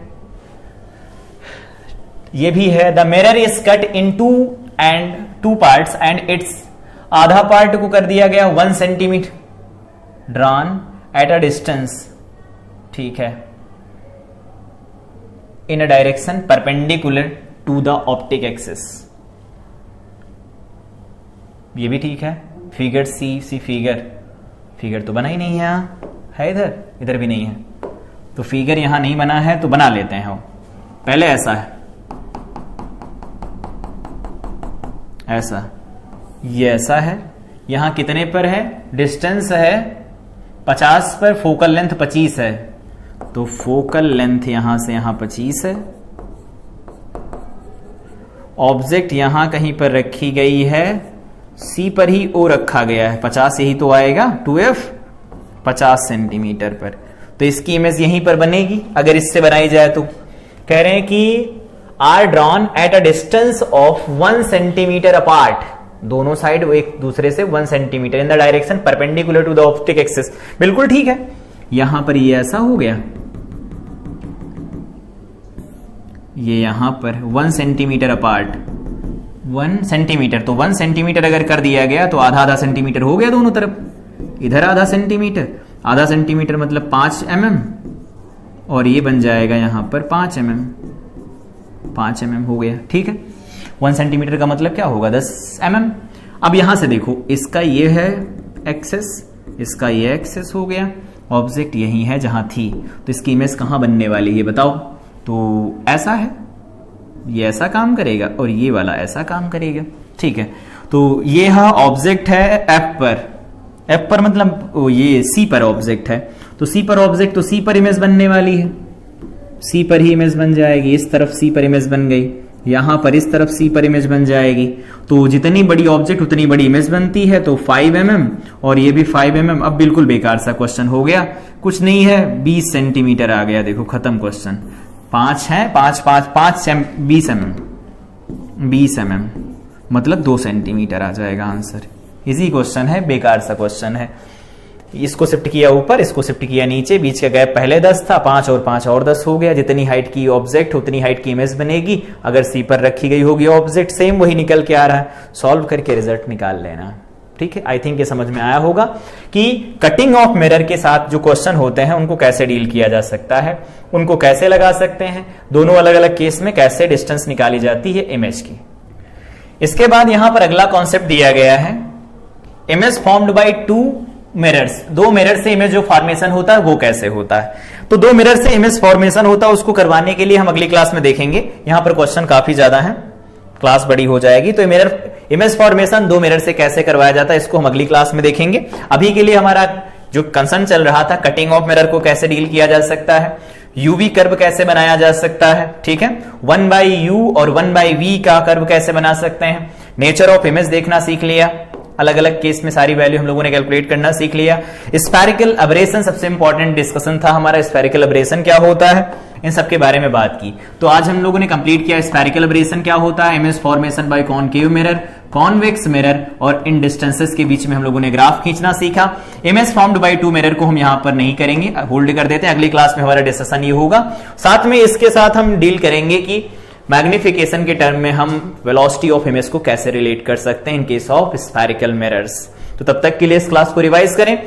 ये भी है the mirror is cut in two parts and it's आधा पार्ट को कर दिया गया 1 centimetre drawn at a distance. ठीक है, in a direction perpendicular to the optic axis, ये भी ठीक है। फिगर सी फिगर तो बना ही नहीं है, यहां है, इधर भी नहीं है। तो फिगर यहां नहीं बना है तो बना लेते हैं। पहले ऐसा है, ये ऐसा है। यहां कितने पर है? डिस्टेंस है 50 पर, फोकल लेंथ 25 है। तो फोकल लेंथ यहां से यहां 25 है। ऑब्जेक्ट यहां कहीं पर रखी गई है, सी पर ही ओ रखा गया है, 50 यही तो आएगा 2f 50 सेंटीमीटर पर। तो इसकी इमेज यहीं पर बनेगी अगर इससे बनाई जाए तो। कह रहे हैं कि are drawn at a distance of 1 centimetre apart, दोनों साइड वो एक दूसरे से 1 centimetre in the direction perpendicular to the optic axis. बिल्कुल ठीक है। यहां पर ये ऐसा हो गया, ये यहां पर 1 सेंटीमीटर अपार्ट 1 सेंटीमीटर। तो 1 सेंटीमीटर अगर कर दिया गया तो आधा सेंटीमीटर हो गया दोनों तरफ। इधर आधा सेंटीमीटर मतलब 5 mm और ये बन जाएगा यहां पर 5 mm हो गया। ठीक है, 1 सेंटीमीटर का मतलब क्या होगा? 10 mm। अब यहां से देखो, इसका ये है एक्सेस, इसका ये एक्सेस हो गया। ऑब्जेक्ट यही है जहां थी, तो इसकी इमेज कहां बनने वाली है बताओ? तो ऐसा है, ये ऐसा काम करेगा और ये वाला ऐसा काम करेगा। ठीक है, तो ये ऑब्जेक्ट है एफ पर मतलब ये सी पर ऑब्जेक्ट है। तो सी पर ऑब्जेक्ट, तो सी पर इमेज बनने वाली है, सी पर ही इमेज बन जाएगी। इस तरफ सी पर इमेज बन गई, यहां पर इस तरफ सी पर इमेज बन जाएगी। तो जितनी बड़ी ऑब्जेक्ट उतनी बड़ी इमेज बनती है। तो 5 mm और ये भी 5 mm। अब बिल्कुल बेकार सा क्वेश्चन हो गया, कुछ नहीं है, 20 सेंटीमीटर आ गया। देखो खत्म क्वेश्चन। 5 है, 20 mm मतलब 2 सेंटीमीटर आ जाएगा आंसर। इजी क्वेश्चन है, बेकार सा क्वेश्चन है। इसको शिफ्ट किया ऊपर, इसको शिफ्ट किया नीचे, बीच का गैप पहले 10 था, 5 और 5 और 10 हो गया। जितनी हाइट की ऑब्जेक्ट उतनी हाइट की इमेज बनेगी। अगर सी पर रखी गई होगी ऑब्जेक्ट, सेम वही निकल के आ रहा है। सॉल्व करके रिजल्ट निकाल लेना, ठीक है। आई थिंक ये समझ में आया होगा कि कटिंग ऑफ मिरर के साथ जो क्वेश्चन होते हैं उनको कैसे डील किया जा सकता है, उनको कैसे लगा सकते हैं, दोनों अलग अलग केस में कैसे डिस्टेंस निकाली जाती है इमेज की। इसके बाद यहां पर अगला कॉन्सेप्ट दिया गया है, image formed by two mirrors. दो मिरर से इमेज जो फॉर्मेशन होता है वो कैसे होता है। तो दो मिरर से इमेज फॉर्मेशन होता है, उसको करवाने के लिए हम अगली क्लास में देखेंगे। यहां पर क्वेश्चन काफी ज्यादा है, क्लास बड़ी हो जाएगी, तो मिरर इमेज फॉर्मेशन दो मिरर से कैसे करवाया जाता है इसको हम अगली क्लास में देखेंगे। अभी के लिए हमारा जो कंसर्न चल रहा था, कटिंग ऑफ मिरर को कैसे डील किया जा सकता है, यूवी कर्व कैसे बनाया जा सकता है, ठीक है, 1/u और 1/v का कर्व कैसे बना सकते हैं, नेचर ऑफ इमेज देखना सीख लिया, अलग अलग केस में सारी वैल्यू हम लोगों ने कैलकुलेट करना सीख लिया। स्फेरिकल अब्रेशन सबसे इंपॉर्टेंट डिस्कशन था हमारा, स्फेरिकल अब्रेशन क्या होता है, इन सब के बारे में बात की। तो आज हम लोगों ने कंप्लीट किया स्फेरिकल अब्रेशन क्या होता है, image formation by concave mirror, convex mirror और इन डिस्टेंसेस के बीच में हम लोगों ने ग्राफ खींचना सीखा। Image formed by two mirror को हम यहां पर नहीं करेंगे, होल्ड कर देते हैं, अगली क्लास में हमारा डिस्कशन ये होगा। साथ में इसके साथ हम डील करेंगे कि मैग्निफिकेशन के टर्म में हम वेलोसिटी ऑफ इमेज को कैसे रिलेट कर सकते हैं in case of spherical mirrors. तो तब तक के लिए इस क्लास को रिवाइज करें।